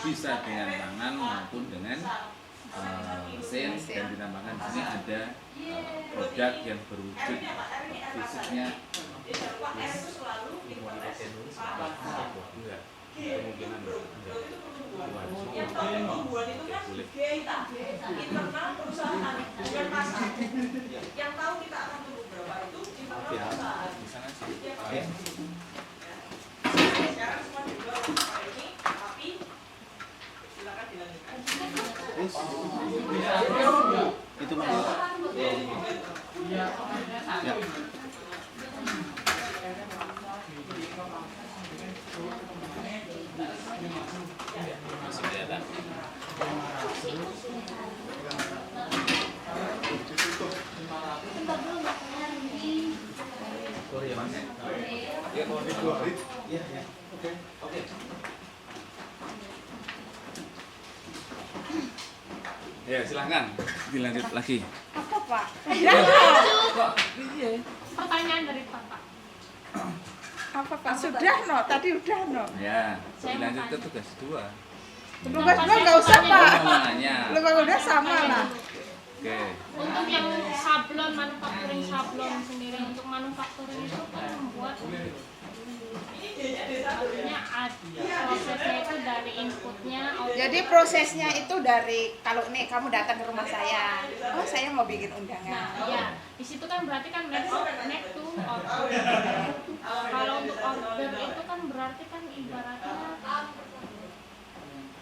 bisa dengan tangan maupun dengan mesin, dan ditambahkan di sini ada produk yang berwujud fisiknya. Kemungkinan pembuat itu kan kita internal perusahaan, bukan pasar. Yang tahu kita akan tunggu berapa itu internal perusahaan. Sekarang semua dijual ini, tapi silakan dilanjutkan. itu mana? Ya. Masih kelihatan. Ya, silahkan dilanjut lagi. Apa Pak? Kok iya? Pertanyaan dari Bapak. Apa Pak? Sudah no, tadi udah no. Ya, dilanjut ke tugas 2. Tugas dua nggak usah Pak. Namanya. Lebih udah sama lah. Oke. Untuk yang sablon, manufacturing sablon sendiri, untuk manufacturing itu kan membuat maksudnya prosesnya itu dari inputnya. Jadi prosesnya itu dari kalau nih kamu datang ke rumah saya, oh saya mau bikin undangan. Ya, di situ kan berarti kan next to order. Kalau untuk order itu kan berarti kan ibaratnya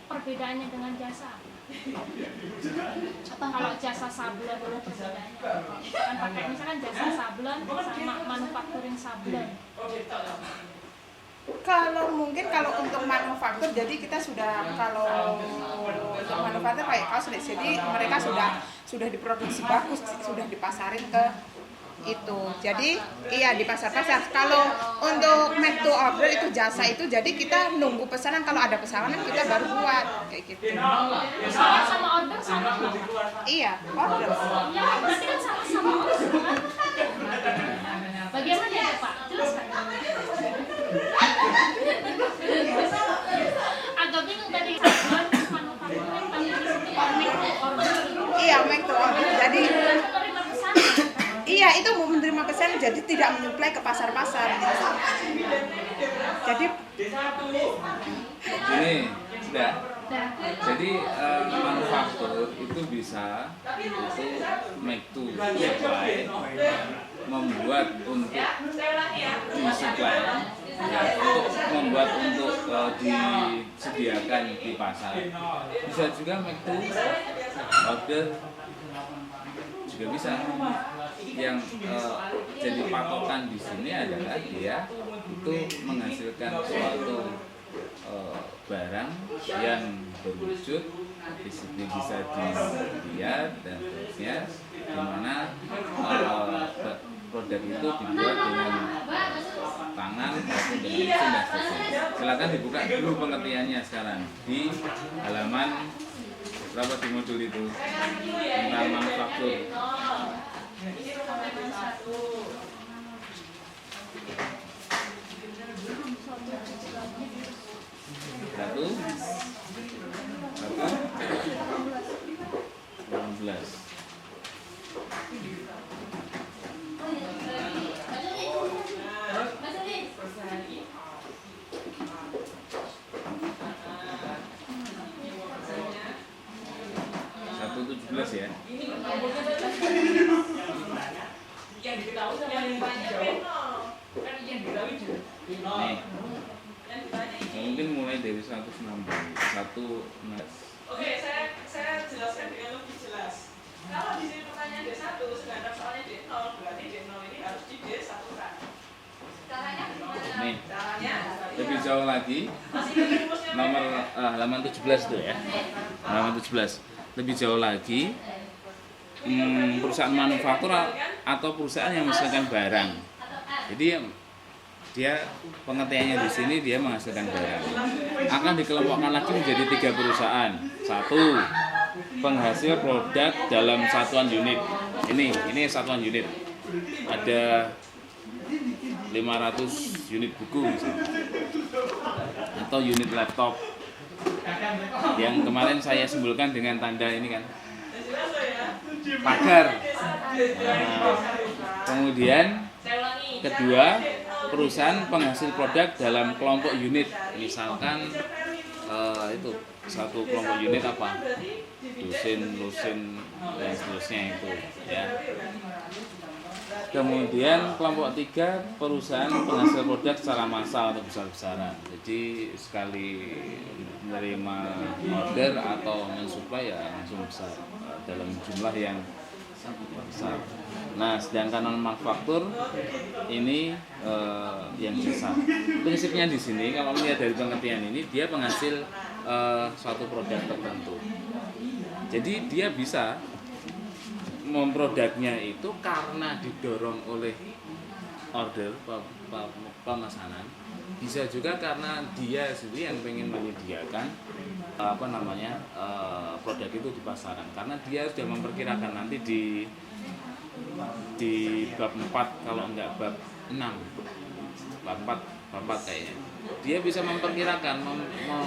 perbedaannya dengan jasa. Kalau jasa sablon itu perbedaannya kan pakai misalkan jasa sablon sama manufacturing sablon. Kalau mungkin kalau untuk manufaktur, jadi kita sudah kalau untuk manufaktur kayak kaos deh. Jadi mereka sudah diproduksi bagus, sudah dipasarin ke itu. Jadi iya di pasar-pasar. Kalau untuk make to order itu jasa itu, jadi kita nunggu pesanan, kalau ada pesanan kita baru buat kayak gitu. Misalnya sama order sama. Iya, order. Ya, berarti kan sama-sama order. Bagaimana ya Pak? Jelaskan. Agak bingung tadi. Iya, make to order. Jadi iya, itu mau menerima pesanan, jadi tidak menyuplai ke pasar-pasar. Jadi Ini sudah. Jadi manufaktur itu bisa itu make to supply, membuat untuk disuplai, ya, untuk membuat untuk disediakan di pasar. Bisa juga make to order juga bisa. Yang jadi patokan di sini adalah dia itu menghasilkan suatu barang yang berwujud di sini bisa dilihat dan seterusnya, di mana produk itu dibuat dengan tangan maupun dengan mesin dan seterusnya. Silakan dibuka dulu pengertiannya sekarang di halaman berapa di modul itu tentang manufaktur. Satu 18. Satu 17 ya. Yang diketahui sama yang banyak kan yang diketahui Nih. Mungkin mulai dari 116. Oke, saya jelaskan dengan lebih jelas. Kalau di sini pertanyaan D1 sedangkan soalnya D0, berarti D0 ini harus di D1 kan. Caranya gimana? Nih. Caranya Lebih jauh lagi. Nomor halaman 17 tuh ya. Halaman 17. Lebih jauh lagi, perusahaan manufaktur atau perusahaan yang menghasilkan barang. Jadi dia pengertiannya di sini dia menghasilkan barang. Akan dikelompokkan lagi menjadi 3 perusahaan. 1, penghasil produk dalam satuan unit. Ini satuan unit. Ada 500 unit buku misalnya. Atau unit laptop. Yang kemarin saya simbolkan dengan tanda ini kan. Pagar. Nah, kemudian kedua, perusahaan penghasil produk dalam kelompok unit, misalkan itu satu kelompok unit apa, lusin dan seterusnya itu ya. Kemudian kelompok 3, perusahaan penghasil produk secara massal atau besar-besaran. Jadi sekali menerima order atau mensuplai ya langsung besar dalam jumlah yang besar. Nah, sedangkan non manufaktur ini yang besar. Prinsipnya di sini kalau melihat dari pengertian ini, dia penghasil suatu produk tertentu. Jadi dia bisa memproduknya itu karena didorong oleh order pemesanan. Bisa juga karena dia sendiri yang pengen menyediakan produk itu di pasaran, karena dia sudah memperkirakan nanti di bab 4 kalau enggak bab 6 bab 4 kayaknya dia bisa memperkirakan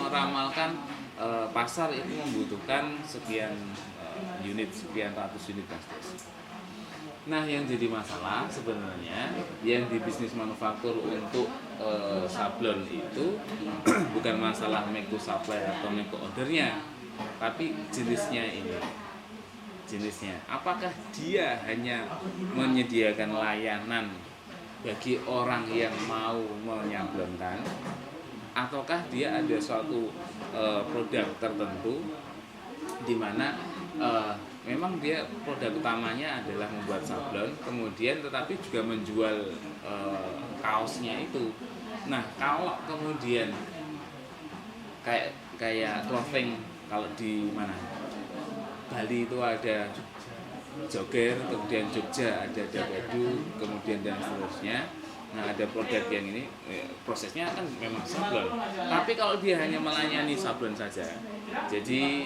meramalkan pasar itu membutuhkan sekian unit, sekian ratus unit pasti. Nah, yang jadi masalah sebenarnya yang di bisnis manufaktur untuk sablon itu bukan masalah make to supply atau make to ordernya, tapi jenisnya ini. Jenisnya, apakah dia hanya menyediakan layanan bagi orang yang mau menyablonkan, ataukah dia ada suatu produk tertentu di mana memang dia produk utamanya adalah membuat sablon, kemudian tetapi juga menjual kaosnya itu. Nah, kalau kemudian kayak clothing kalau di mana Bali itu ada Joger, kemudian Jogja ada Dagadu, kemudian dan seterusnya. Nah, ada produk yang ini prosesnya kan memang sablon. Tapi kalau dia hanya melayani sablon saja, jadi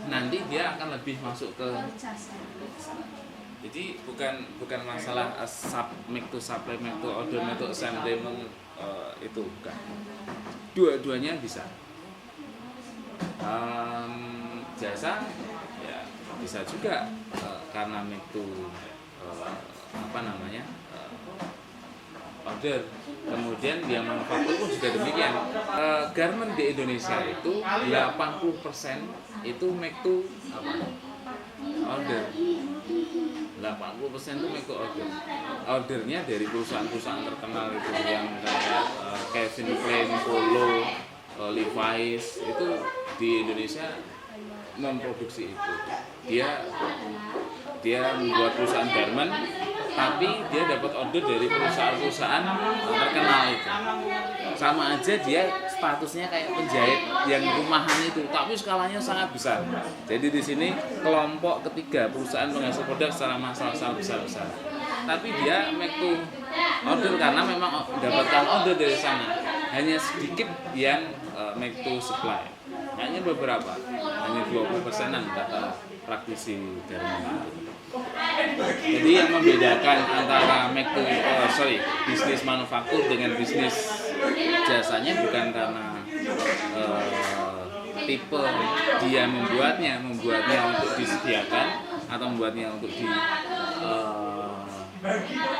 nanti dia akan lebih masuk ke. Jadi bukan masalah make to supply, make to order, make to assembly itu bukan. Dua-duanya bisa. Jasa ya bisa juga karena make to order, kemudian dia manufaktur pun juga demikian. Garment di Indonesia itu 80% itu make to order. 80% itu make to order. Ordernya dari perusahaan-perusahaan terkenal itu yang kayak Calvin Klein, Polo, Levi's itu di Indonesia memproduksi itu. Dia membuat perusahaan garment, tapi dia dapat order dari perusahaan-perusahaan terkenal itu. Sama aja dia statusnya kayak penjahit yang rumahan itu, tapi skalanya sangat besar. Jadi di sini kelompok ketiga perusahaan penghasil produk secara massal besar-besar. Tapi dia make to order karena memang dapatkan order dari sana. Hanya sedikit yang make to supply. Hanya beberapa, hanya 20%-an kata praktisi garment. Jadi yang membedakan antara bisnis manufaktur dengan bisnis jasanya bukan karena tipe dia membuatnya untuk disediakan atau membuatnya untuk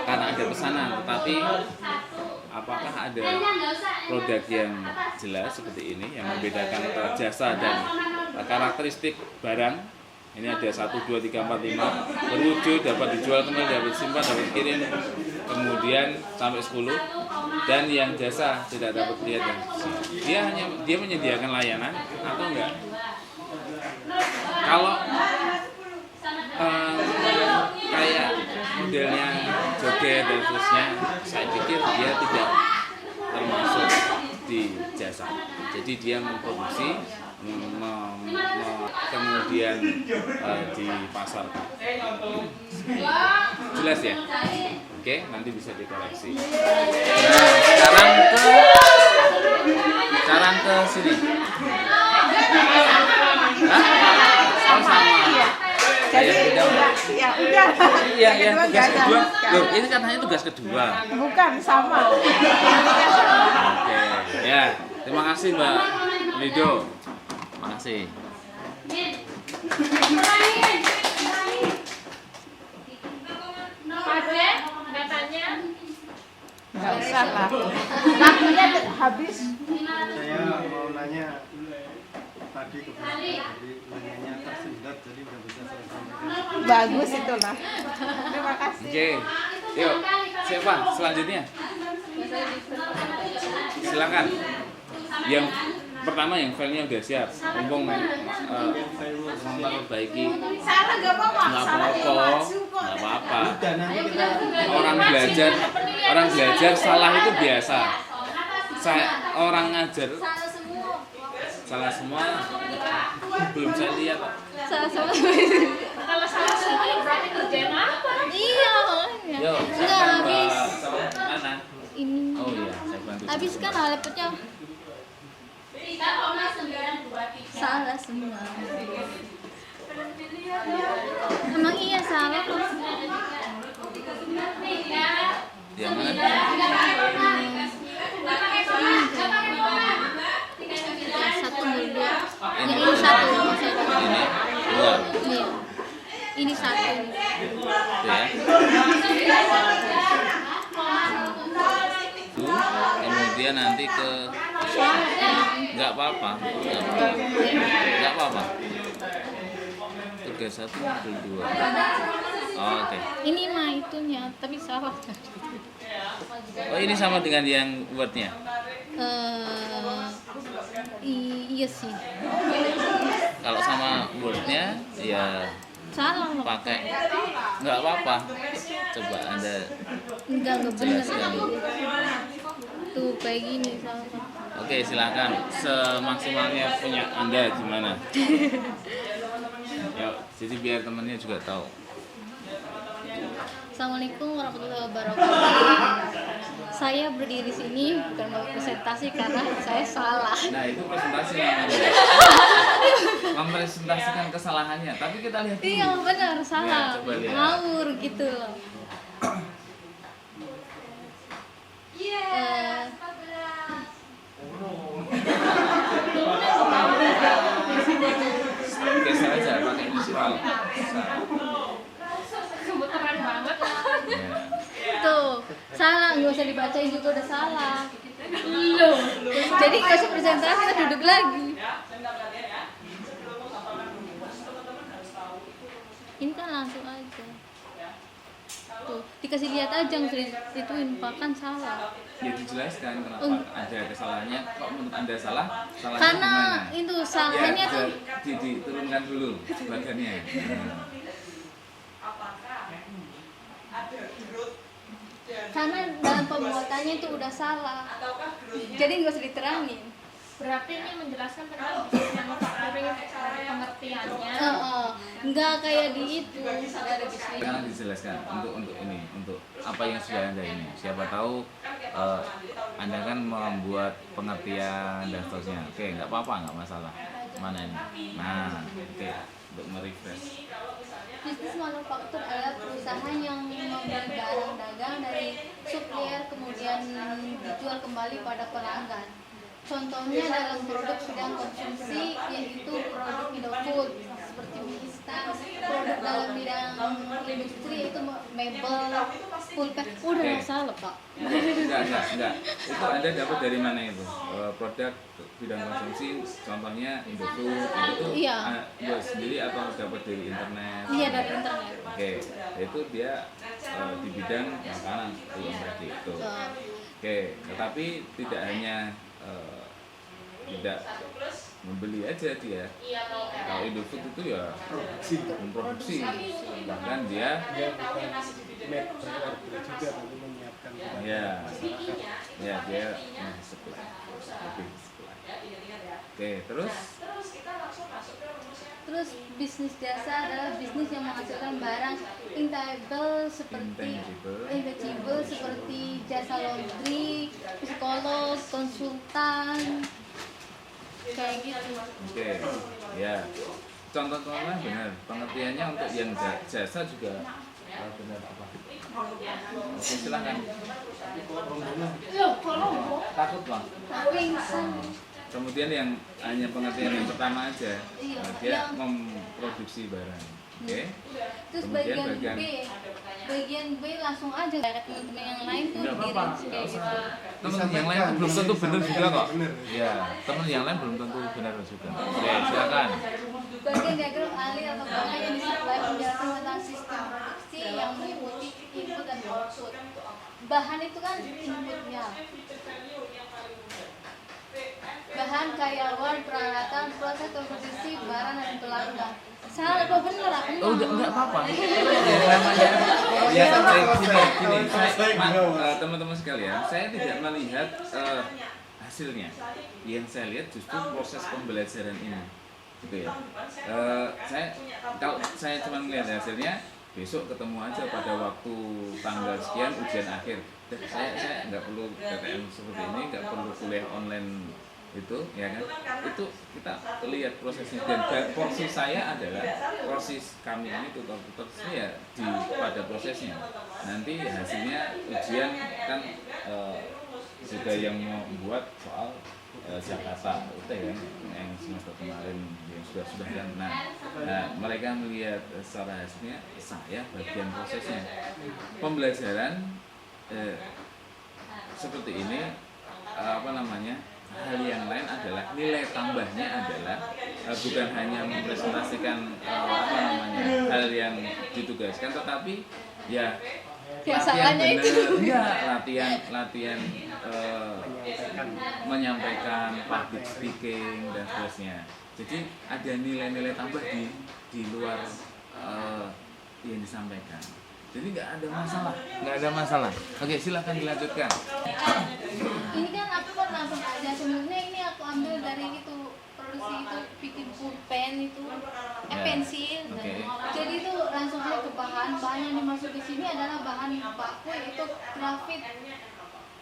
karena ada pesanan, tetapi apakah ada produk yang jelas seperti ini yang membedakan antara jasa dan karakteristik barang. Ini ada 1, 2, 3, 4, 5 berwujud, dapat dijual kembali, dapat simpan, dapat kirim, kemudian sampai 10. Dan yang jasa tidak dapat lihat dan dia menyediakan layanan atau enggak. Kalau kayak modelnya Joget dan seterusnya, saya pikir dia tidak termasuk di jasa. Jadi dia memproduksi, kemudian dipasarkan. Jelas ya? Oke, nanti bisa dikoreksi. Nah, sekarang ke sini. Hah? Oh, sama. Jadi udah. Iya, yang tugas kedua. Loh, ini katanya tugas kedua. Bukan, sama. Oke. Ya, terima kasih Mbak Lido. Terima kasih. Katanya Nggak usah lah. Waktunya habis. Saya mau nanya tadi nanyanya tersendat, jadi udah bisa saya sampaikan. Bagus itulah. Terima kasih. Oke. Yuk, siapa selanjutnya? Silakan. Yang pertama yang filenya udah siap, mumpung memperbaiki. Salah nggak apa-apa. Nggak apa-apa. Orang belajar salah itu biasa. Orang ngajar salah semua. Belum saya lihat. Salah semua. kalau salah semua berarti kerjaan apa? Iya. Yo, Enggak habis. Mana? Ini. Oh iya, saya bantu. Habis kan laptopnya. Salah semua. Emang iya salah kok. Yang mana? Satu dua. Yang ini satu. Ini dua. Iya. Ini satu. Ya. Kemudian nanti ke nggak apa-apa. Tugas 1 modul 2. Oh, oke. Ini mah itunya, tapi salah. Oh, ini sama dengan yang Word-nya. Iya sih. Kalau sama Word-nya ya Salah loh. pakai nggak apa-apa. Coba Anda Enggak bener. jelaskan. Tuh kayak gini salah. Oke, silakan. Semaksimalnya punya Anda gimana? Yuk, jadi biar temennya juga tahu. Assalamualaikum warahmatullahi wabarakatuh. Saya berdiri di sini bukan mau presentasi karena saya salah. Nah, itu presentasi namanya. Mempresentasikan kesalahannya, tapi kita lihat dulu. Iya benar, salah. Ya, coba lihat. Ngawur gitu loh. Geser aja pakai visual. Gemeteran banget. Ya. Tuh, salah, nggak usah dibacain juga udah salah. Loh. Jadi nggak usah presentasi, kita duduk lagi. Ini kan langsung aja. Tuh, dikasih lihat aja ituin bahkan salah. Ya dijelaskan kenapa ada kesalahannya. Kok menurut Anda salah? Salahnya Karena gimana? itu salahnya Ya, tuh diturunkan dulu badannya. karena dalam pembuatannya itu udah salah. Jadi nggak usah diterangin. Berarti ini menjelaskan tentang bisnis yang faktoring pengertiannya. Nggak kayak di itu dari bisnis. Sekarang dijelaskan untuk ini, untuk apa yang sudah Anda ini. Siapa tahu Anda kan membuat pengertian dan seterusnya. Oke, nggak apa-apa, nggak masalah. Mana ini? Nah, oke, untuk merefresh. Bisnis manufaktur adalah perusahaan yang membeli barang dagang dari supplier kemudian dijual kembali pada pelanggan. Contohnya dalam produk sedang konsumsi yaitu produk Indofood seperti mie instan, produk dalam bidang industri yaitu mebel, pulpen. Udah nggak salah Pak. Enggak. Itu Anda dapat dari mana itu? Produk bidang konsumsi, contohnya Indofood, itu Iya. buat sendiri atau dapat dari internet? Iya dari internet. Oke, itu dia di bidang makanan yang tadi itu. Oke, tetapi tidak hanya tidak membeli aja dia. Kalau Indofood itu ya memproduksi, bahkan dia make order juga tapi menyiapkan ya dia supply, lebih supply. Oke, terus Terus bisnis jasa adalah bisnis yang menghasilkan barang intangible seperti jasa laundry, psikolog, konsultan, kayak gitu. oke, ya. Contoh-contohnya benar. Pengertiannya untuk yang jasa juga benar apa? Oke, silakan. Takut bang. Pingsan. Kemudian yang hanya pengertian yang pertama aja, Iya, dia yang- memproduksi barang. Oke. Terus Kemudian bagian B langsung aja kayak teman-teman yang lain tuh Nggak apa-apa, dirinci kayak gitu. teman yang lain tuh belum tentu benar juga kok. Bener. Ya, teman yang lain belum tentu benar juga. Oke, silakan. Bagian diagram ahli atau bagian yang disuplai menjelaskan tentang sistem produksi yang meliputi input dan output. Bahan itu kan inputnya. Bahan karyawan, peralatan, proses komposisi, barang dan pelanggan. Salah apa bener aku? Oh, enggak apa-apa. Ya, gini, teman-teman sekalian, saya tidak melihat hasilnya. Yang saya lihat justru proses pembelajaran ini, gitu ya. Kalau saya cuma melihat hasilnya, besok ketemu aja pada waktu tanggal sekian ujian akhir. Saya nggak perlu PTM seperti ini, nggak perlu kuliah online itu, ya kan? Itu kita lihat prosesnya, dan porsi saya adalah proses kami ini tutor-tutor ya pada prosesnya. Nanti hasilnya ujian kan juga yang mau buat soal Jakarta itu ya, yang semester kemarin yang sudah kan. Nah, mereka melihat secara hasilnya, saya bagian prosesnya. Pembelajaran seperti ini hal yang lain adalah nilai tambahnya adalah bukan hanya mempresentasikan hal yang ditugaskan, tetapi ya latihan latihan menyampaikan public speaking dan seterusnya. Jadi ada nilai-nilai tambah di luar yang disampaikan. Jadi nggak ada masalah. Oke, silakan dilanjutkan. Ini kan aku kan langsung aja, sebenarnya ini aku ambil dari itu produksi itu bikin pulpen itu Ya. pensil. Oke. Jadi itu langsung aja ke bahan yang dimaksud di sini adalah bahan baku yaitu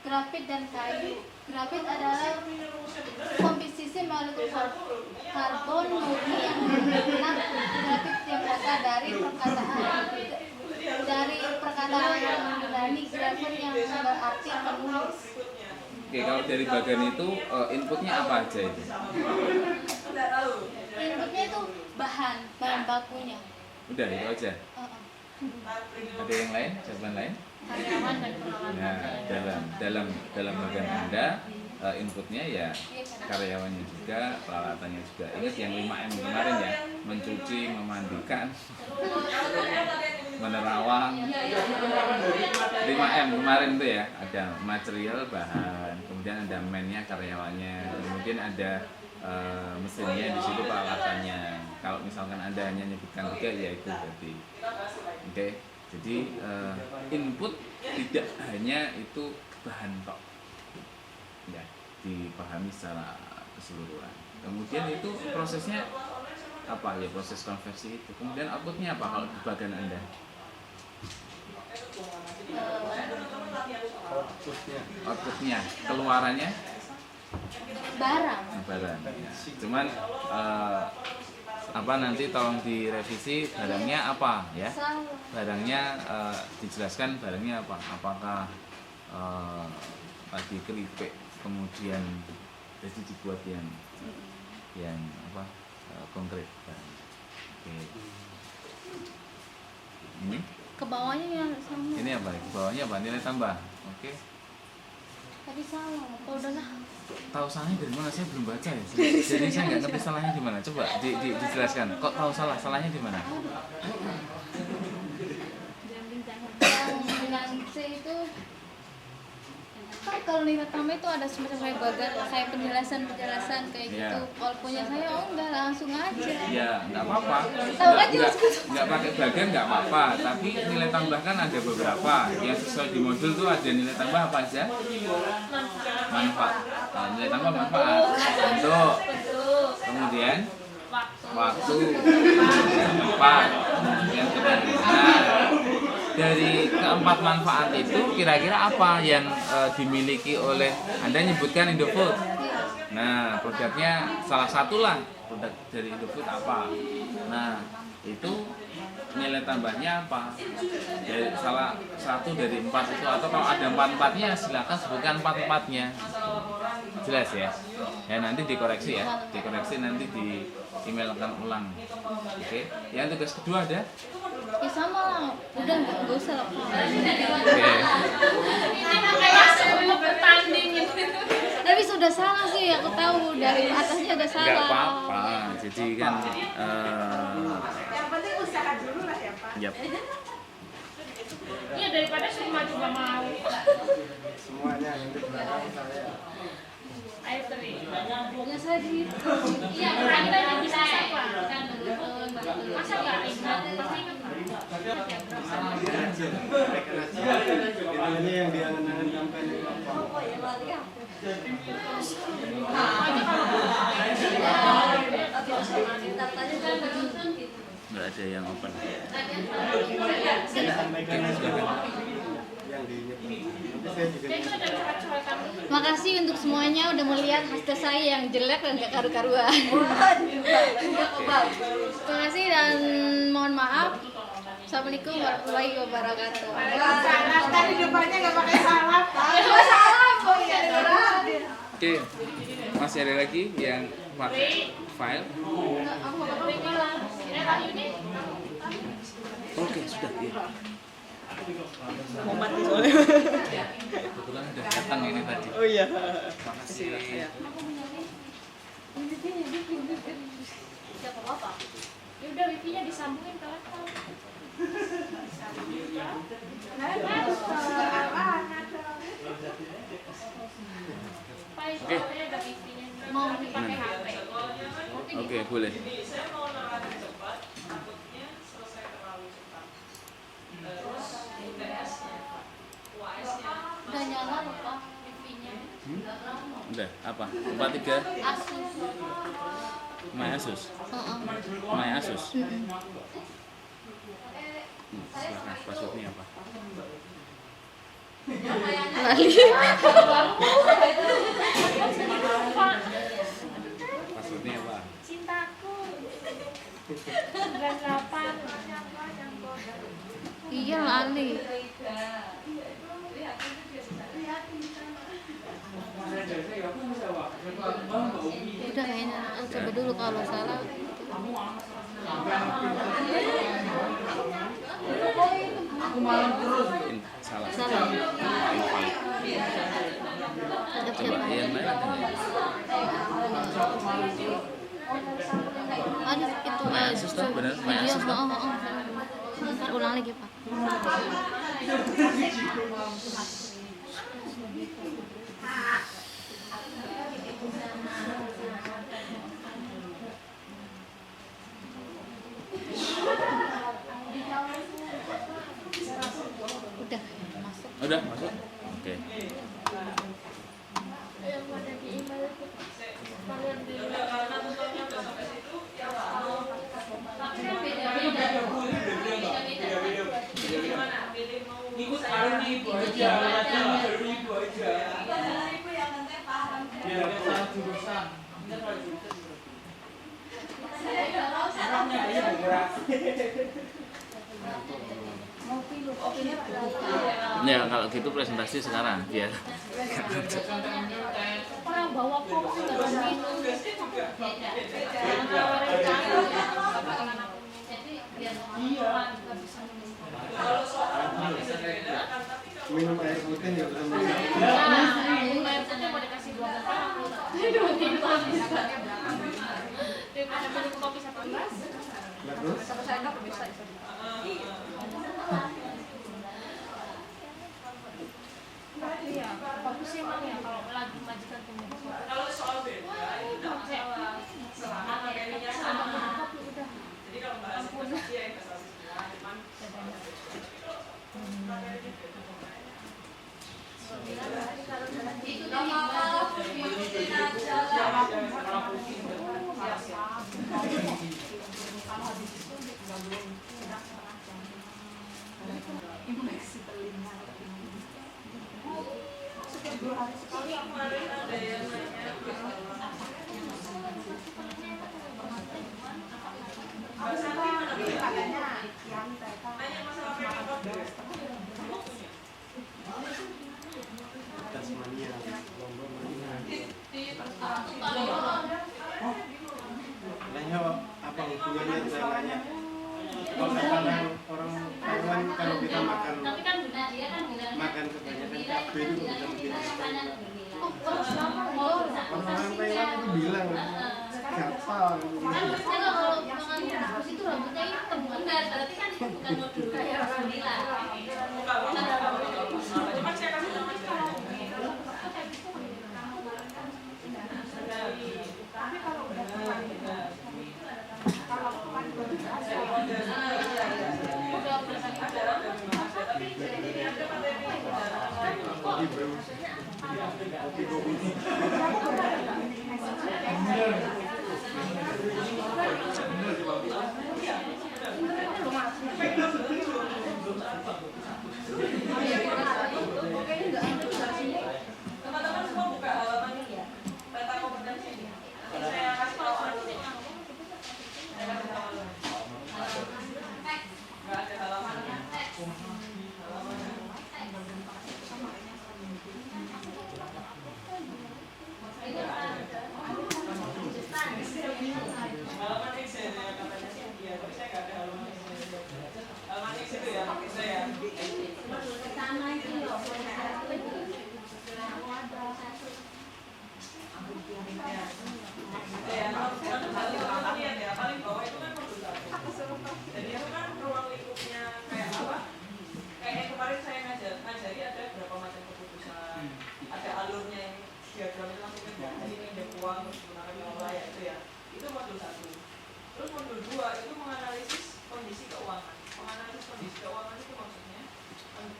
grafit dan kayu. Grafit adalah komposisi molekul karbon murni yang benar. Grafit yang berasal dari perkataan yang berani, grafit yang berarti menulis. Oke, kalau dari bagian itu inputnya apa aja itu? Inputnya itu bahan bakunya. Udah itu aja. Ada yang lain? Jawaban lain? Karyawan dan peralatannya. Nah, dalam bagian Anda inputnya ya karyawannya juga, peralatannya juga. Ingat yang 5M kemarin ya, mencuci, memandikan, menerawang. 5M kemarin itu ya, ada material, bahan, kemudian ada man-nya, karyawannya, kemudian ada mesinnya, di situ peralatannya. Kalau misalkan Anda hanya nyebutkan 3 ya itu berarti. Oke. Jadi input tidak hanya itu bahan tok, ya, dipahami secara keseluruhan. Kemudian itu prosesnya apa ya, proses konversi itu. Kemudian outputnya apa kalau di bagian Anda? Outputnya, keluarannya Barang. Ya. Cuman apa nanti tolong direvisi barangnya apa ya? Barangnya dijelaskan barangnya apa? Apakah tadi keripik kemudian jadi dibuat yang apa konkret? Oke. Ini? Ke bawahnya yang sama. Ini apa? Ke bawahnya apa? Nilai tambah. Oke. Tadi salah. Oh, udahlah. Tahu salahnya dari mana? Saya belum baca ya. Jadi saya nggak ngerti salahnya di mana. Coba dijelaskan. Kok tahu salahnya di mana? Yang dengan C itu kan kalau nilai tambah itu ada semacam kayak penjelasan kayak Iya. gitu. Kalau punya saya enggak langsung aja. Ya nggak apa-apa. Tahu aja Nggak pakai bagian nggak apa-apa. Tapi nilai tambah kan ada beberapa. Yang sesuai di modul tuh ada nilai tambah apa aja? Manfaat. Nah, nilai tambah manfaat. Bentuk. Kemudian waktu, tempat, kemudian kemudian. Dari keempat manfaat itu kira-kira apa yang dimiliki oleh Anda nyebutkan Indofood? Nah, produknya salah satu lah produk dari Indofood apa? Nah, itu nilai tambahnya apa? Dari salah satu dari 4 itu, atau kalau ada 4-4-nya silakan sebutkan 4-4-nya. Jelas ya? Ya nanti dikoreksi ya, dikoreksi nanti di emailkan ulang. Oke. Yang tugas kedua ada? Ya sama lah. Udah enggak usah lah. Oke. Ini makanya sebelum bertanding gitu. Tapi sudah salah sih, aku tahu dari atasnya udah salah. Nggak apa-apa. Jadi kan Yang penting usaha dulu lah ya Pak. yap. Iya, daripada semua juga mau. Semuanya yang di belakang saya. Ayo teri. Ya saya di Iya, kita ini bisa siapa? Masa nggak ingat? Pasti ingat. Ini yang diangan-angan kampanye. Nggak ada yang open. Saya sampaikan aja yang diingat. Saya juga Itu ada coret-coretan. Makasih untuk semuanya udah melihat hasil saya yang jelek dan gak karu-karuan. Terima kasih dan mohon maaf. Assalamualaikum warahmatullahi wabarakatuh. Salah tadi depannya nggak pakai salam. Salam kok ya. Oke. Masih ada lagi yang pakai file? Oke, sudah. Iya. Mau mati soalnya. Kebetulan udah datang ini tadi. Oh iya. Makasih. Ya udah, wifi-nya disambungin ke laptop. Oke. Ada wifi-nya. Mau dipakai HP. Oke, boleh. Jadi saya mau narasi cepat, takutnya selesai terlalu cepat. Terus Udah nyala lupa TV-nya. Udah, apa? 43 Asus. My Asus. Heeh. My Asus. Mm-mm. Silakan, passwordnya apa? Lali. Passwordnya apa? Cintaku 98 Iya lali. Udah kayaknya coba dulu kalau salah. Salah. Salah. Invalid. Ada Coba siapa? yang lain ada nggak? Ada itu My Asus toh, bener? My video. Asus toh? Ntar ulang lagi Pak. Udah masuk. Udah masuk? Oke. yang ada di email itu kalian di Ikut alumni ibu aja, alumni ibu aja. Biar ada salah jurusan. Ya kalau gitu presentasi sekarang biar orang bawa kopi dalam minum Minum air putih nggak bisa minum. air putih mau dikasih 2 daripada beli kopi 1 gelas Nah, terus Satu sendok bisa. tapi ya bagus sih emang ya kalau lagi majikan punya Kalau soal beda, itu selama materinya sama. kopi udah Jadi kalau bahas investasi ya investasi semua, cuman kemarin ada yang nanya nanya masalah payment order. Tasmania, lomba mania. Nanya apa hubungannya saya nanya. Kalau kadang orang Taiwan kalau kita makan tapi kan makan kebanyakan cabai itu bisa bikin gatal. Oh, Orang Taiwan itu bilang gatal. kalau makan bungkus itu rambutnya hitam. Enggak, berarti kan bukan modul kayak vanilla. Cuman saya kasih nama teman-teman semua buka halaman ini ya. Peta kompetensi ini. Saya kasih tahu nanti. Saya kasih tahu. Nggak ada halamannya. Halaman Excel ya katanya sih iya, tapi saya nggak ada halaman Excel. Halaman Excel itu ya pakai saya. Ya, kalau lihat ya, paling bawah itu kan modul 1. Jadi itu kan ruang lingkupnya kayak apa? Kayak kemarin saya ngajari ada berapa macam keputusan. Ada alurnya yang diagramnya langsung ke sini, ada uang, terus gunakan pola ya itu ya. Itu modul 1. Terus modul 2 itu menganalisis kondisi keuangan. Menganalisis kondisi keuangan itu maksudnya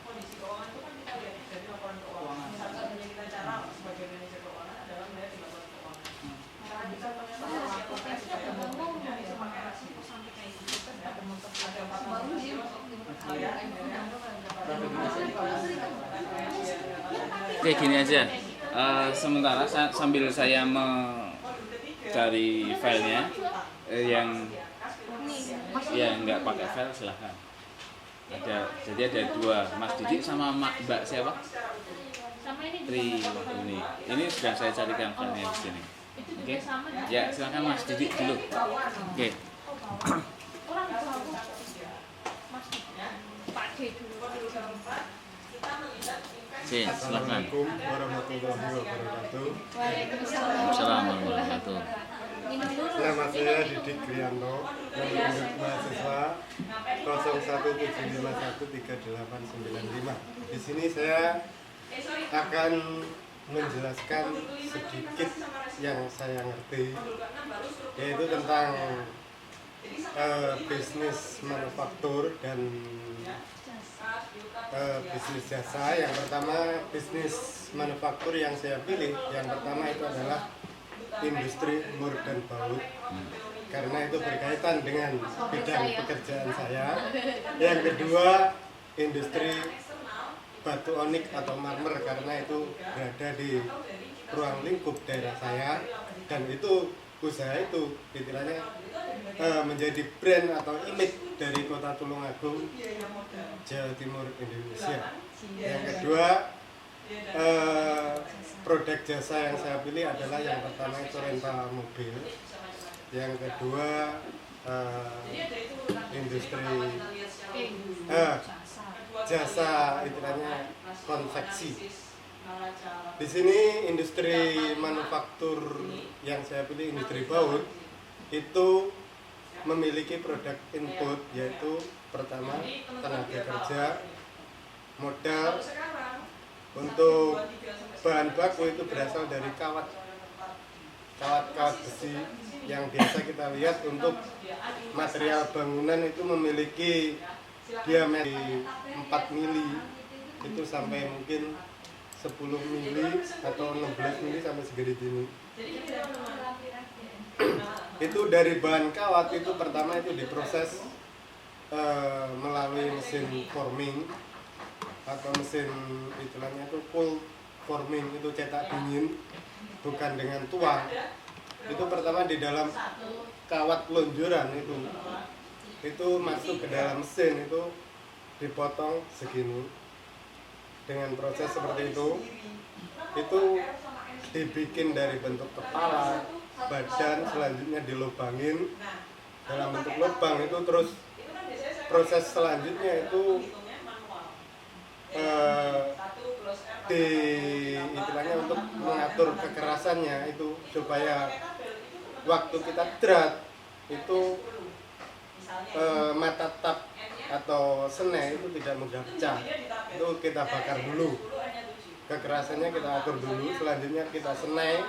kondisi keuangan itu kan kita lihat dari laporan keuangan. Satu-satunya kita cara sebagai manajer keuangan adalah melihat di laporan keuangan. Karena bisa ternyata potensi ada ngomong yang bisa pakai rasio sampai kayak gitu kan ada untuk ada 14 rasio. Oke, gini aja. Sementara sambil saya mencari filenya yang nggak pakai file silahkan. Jadi ada dua, Mas Didik sama Mbak siapa? Sama ini Tri ini sudah saya carikan filenya di sini. Oke, ya silahkan Mas Didik dulu. Oke. orang tahu Mas Pak D dulu. Oke, silahkan. Assalamualaikum warahmatullahi wabarakatuh. Assalamualaikum warahmatullahi wabarakatuh. Nama saya Didik Kriyanto, yang mahasiswa 0175138895. Di sini saya akan menjelaskan sedikit yang saya ngerti, yaitu tentang bisnis manufaktur dan bisnis jasa. Yang pertama, bisnis manufaktur yang saya pilih, yang pertama itu adalah industri mur dan baut, karena itu berkaitan dengan bidang pekerjaan saya. Yang kedua, industri batu onik atau marmer, karena itu berada di ruang lingkup daerah saya, dan itu usaha itu istilahnya menjadi brand atau image dari Kota Tulungagung, Jawa Timur, Indonesia. Yang kedua, produk jasa yang saya pilih adalah yang pertama itu rental mobil, yang kedua industri jasa istilahnya konveksi. Di sini industri manufaktur yang saya pilih industri baut itu memiliki produk input, yaitu pertama tenaga kerja, modal. Untuk bahan baku itu berasal dari kawat besi yang biasa kita lihat untuk material bangunan itu memiliki diameter 4 mili itu sampai mungkin 10 mili atau 16 mili sampai segede ini. Itu dari bahan kawat itu pertama itu diproses melalui mesin forming atau mesin istilahnya itu cold forming, itu cetak dingin, bukan dengan tuang. Itu pertama di dalam kawat lonjoran itu masuk ke dalam mesin, itu dipotong segini dengan proses seperti itu dibikin dari bentuk kepala, badan, selanjutnya dilubangin dalam bentuk lubang. Itu terus proses selanjutnya itu istilahnya untuk mengatur kekerasannya itu supaya waktu kita drat itu mata tap atau sene itu tidak mudah pecah. Itu kita bakar dulu, kekerasannya kita atur dulu, selanjutnya kita senai.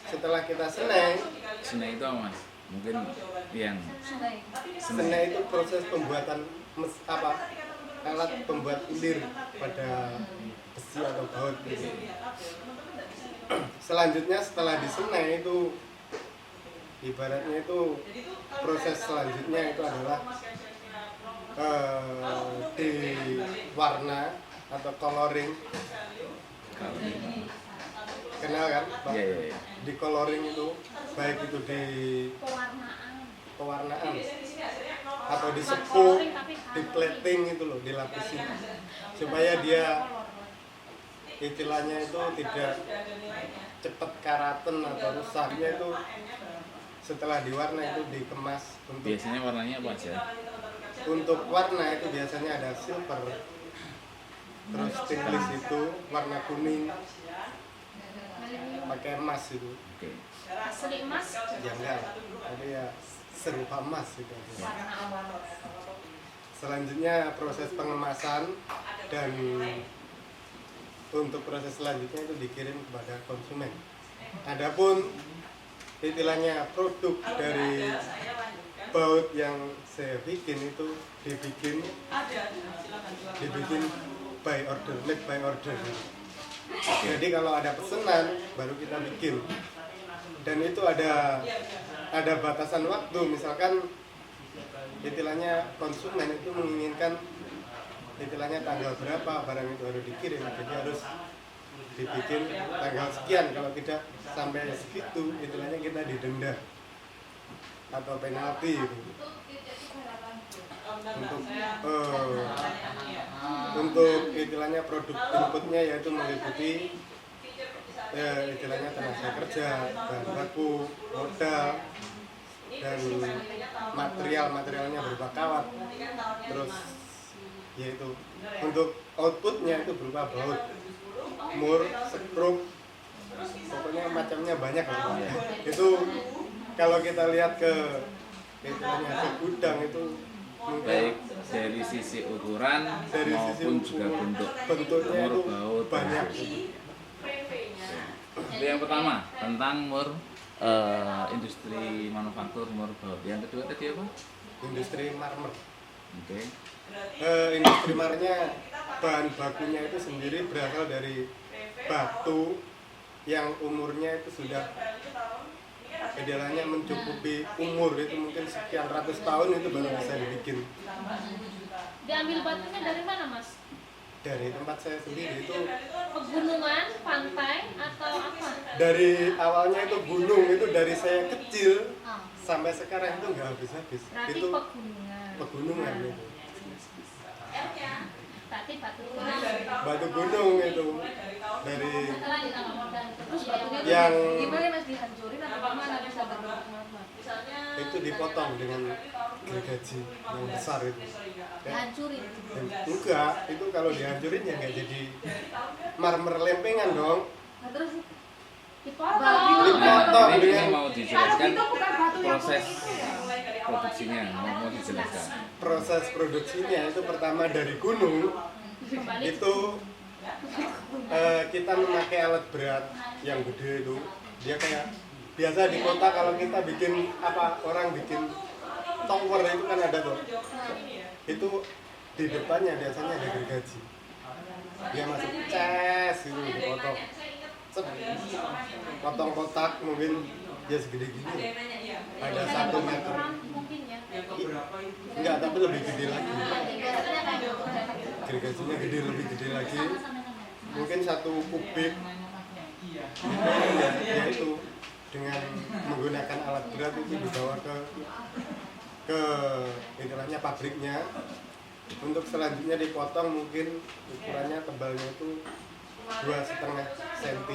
Setelah kita senai itu apa Mas? Mungkin yang senai itu proses pembuatan alat pembuat lir pada besi atau baut gitu. Selanjutnya setelah disenai itu ibaratnya itu proses selanjutnya itu adalah diwarna atau coloring. Kenal kan Pak? Iya. Di coloring itu baik itu di pewarnaan atau disepuh, di plating itu loh, dilapisin supaya dia istilahnya itu tidak cepat karaten atau rusaknya. Itu setelah diwarna itu dikemas. Untuk biasanya warnanya apa aja? Untuk warna itu biasanya ada silver, terus stainless itu warna kuning, pakai emas itu. Oke. Asli emas. Ya enggak, tapi ya serupa emas itu. Selanjutnya proses pengemasan, dan untuk proses selanjutnya itu dikirim kepada konsumen. Adapun istilahnya produk dari baut yang saya bikin itu dibikin by order, made by order. Jadi kalau ada pesanan baru kita bikin. Dan itu ada batasan waktu, misalkan istilahnya konsumen itu menginginkan istilahnya tanggal berapa barang itu harus dikirim, jadi harus dibikin tanggal sekian, kalau tidak sampai segitu istilahnya kita didenda atau penalti gitu. Untuk istilahnya produk inputnya yaitu meliputi istilahnya tenaga kerja, bahan baku, modal, dan materialnya berupa kawat. Terus yaitu untuk outputnya itu berupa baut, mur, skrup, pokoknya macamnya banyak lah. Itu kalau kita lihat ke istilahnya ke gudang itu baik dari sisi ukuran maupun juga bentuknya itu baut banyak. Itu yang pertama tentang mur industri manufaktur mur baut. Yang kedua tadi apa? Industri marmer. Oke. Industri marmernya bahan bakunya itu sendiri berasal dari batu yang umurnya itu sudah idealnya mencukupi umur, itu mungkin sekian ratus tahun itu baru bisa dibikin. Diambil batunya dari mana, Mas? Dari tempat saya sendiri itu Pegunungan, pantai, atau apa? dari awalnya itu gunung, itu dari saya kecil sampai sekarang itu nggak habis-habis. Berarti Itu pegunungan. pegunungan itu. Berarti Batu gunung itu dari Terus batunya itu yang gimana Mas, dihancurin atau gimana bisa berbentuk? itu dipotong dengan gergaji yang besar itu. Dihancurin. Enggak, itu kalau dihancurin ya nggak jadi marmer lempengan dong. Nah, terus dipotong. Dipotong Ini dengan mau dijelaskan Kalau itu bukan batu yang proses kuning itu ya? produksinya, mau dijelaskan. proses produksinya itu pertama dari gunung itu kita memakai alat berat yang gede itu. Dia kayak biasa di kota kalau kita bikin apa, orang bikin tower itu kan ada tuh. Itu di depannya biasanya ada gergaji. Dia masuk ces itu dipotong. Set, potong kotak mungkin dia segede gini. Ada 1 meter. Mungkin ya. Enggak, tapi lebih gede lagi. Gergajinya gede, lebih gede lagi. Mungkin 1 kubik. Ya itu dengan menggunakan alat berat itu dibawa ke istilahnya pabriknya. Untuk selanjutnya dipotong, mungkin ukurannya tebalnya itu 2,5 cm.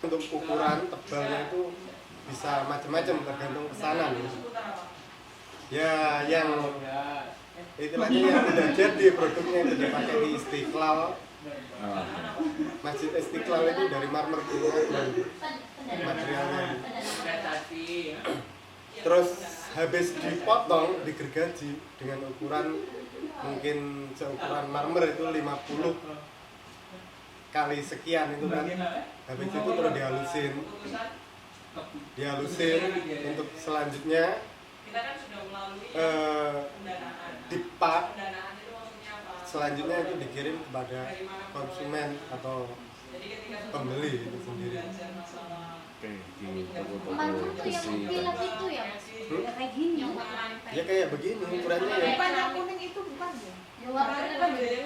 Untuk ukuran tebalnya itu bisa macam-macam tergantung pesanan. Ya yang istilahnya yang udah jadi produknya itu dipakai di Istiqlal. Masjid Istiqlal itu dari marmer semua dan materialnya. Terus habis dipotong digergaji dengan ukuran mungkin seukuran marmer itu 50 kali sekian itu kan. Habis itu terus dihalusin untuk selanjutnya dipak. Selanjutnya itu dikirim kepada konsumen atau pembeli itu sendiri. Oke, di toko-toko Marmer tuh yang besi. kilat itu ya Mas? Ya kayak gini. Ya kayak begini ukurannya ya. Bukan yang kuning itu bukan ya? Ya warnanya kan beda.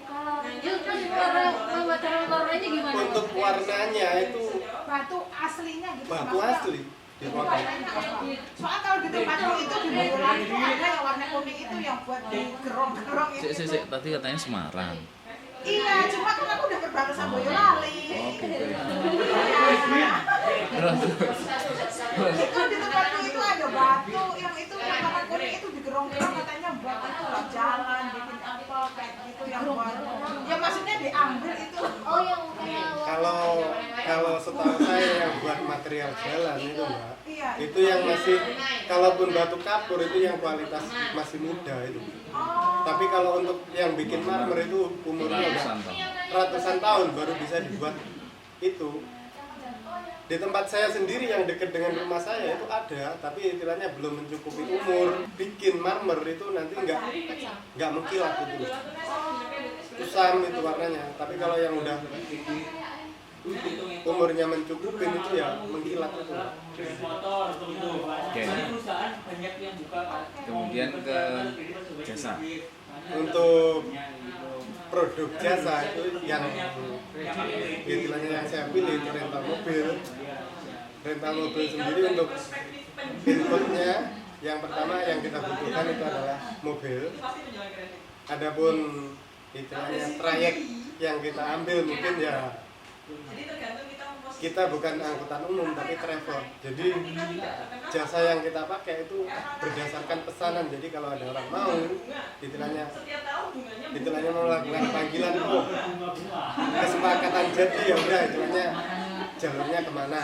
Kalau itu kan warnanya gimana? Untuk warnanya itu Batu aslinya gitu. batu maksudnya. asli dipotong. Warnanya apa? Soalnya kalau di tempatku itu di Boyolali itu ada yang warna kuning itu yang buat digerong-gerong itu. Sik, tadi katanya Semarang. Iya, cuma kan aku udah berbatasan Boyolali. Oh, gitu ya. Terus Terus. itu di tempatku itu ada batu yang itu yang warna kuning itu digerong-gerong katanya buat itu lah jalan bikin apa kayak gitu yang buat ya maksudnya diambil itu. Oh yang kayak Kalau setahu saya yang buat material jalan itu Mbak, Iya. itu yang masih, kalaupun batu kapur itu yang kualitas masih muda itu. Tapi kalau untuk yang bikin marmer itu umurnya udah Ratusan tahun. ratusan tahun baru bisa dibuat itu. di tempat saya sendiri yang dekat dengan rumah saya itu ada, tapi istilahnya belum mencukupi umur. Bikin marmer itu nanti nggak mengkilat itu, kusam itu warnanya. Tapi kalau yang udah umurnya mencukupi itu ya mengkilat itu. Oke. Kemudian ke jasa. Untuk produk jasa itu yang istilahnya yang saya pilih itu rental mobil. Rental mobil sendiri untuk inputnya yang pertama yang kita butuhkan itu adalah mobil. Adapun istilahnya trayek yang kita ambil mungkin ya kita bukan angkutan umum tapi travel. Jadi jasa yang kita pakai itu berdasarkan pesanan. Jadi kalau ada orang mau istilahnya mau melakukan panggilan, oh kesepakatan jadi ya udah istilahnya jalurnya kemana,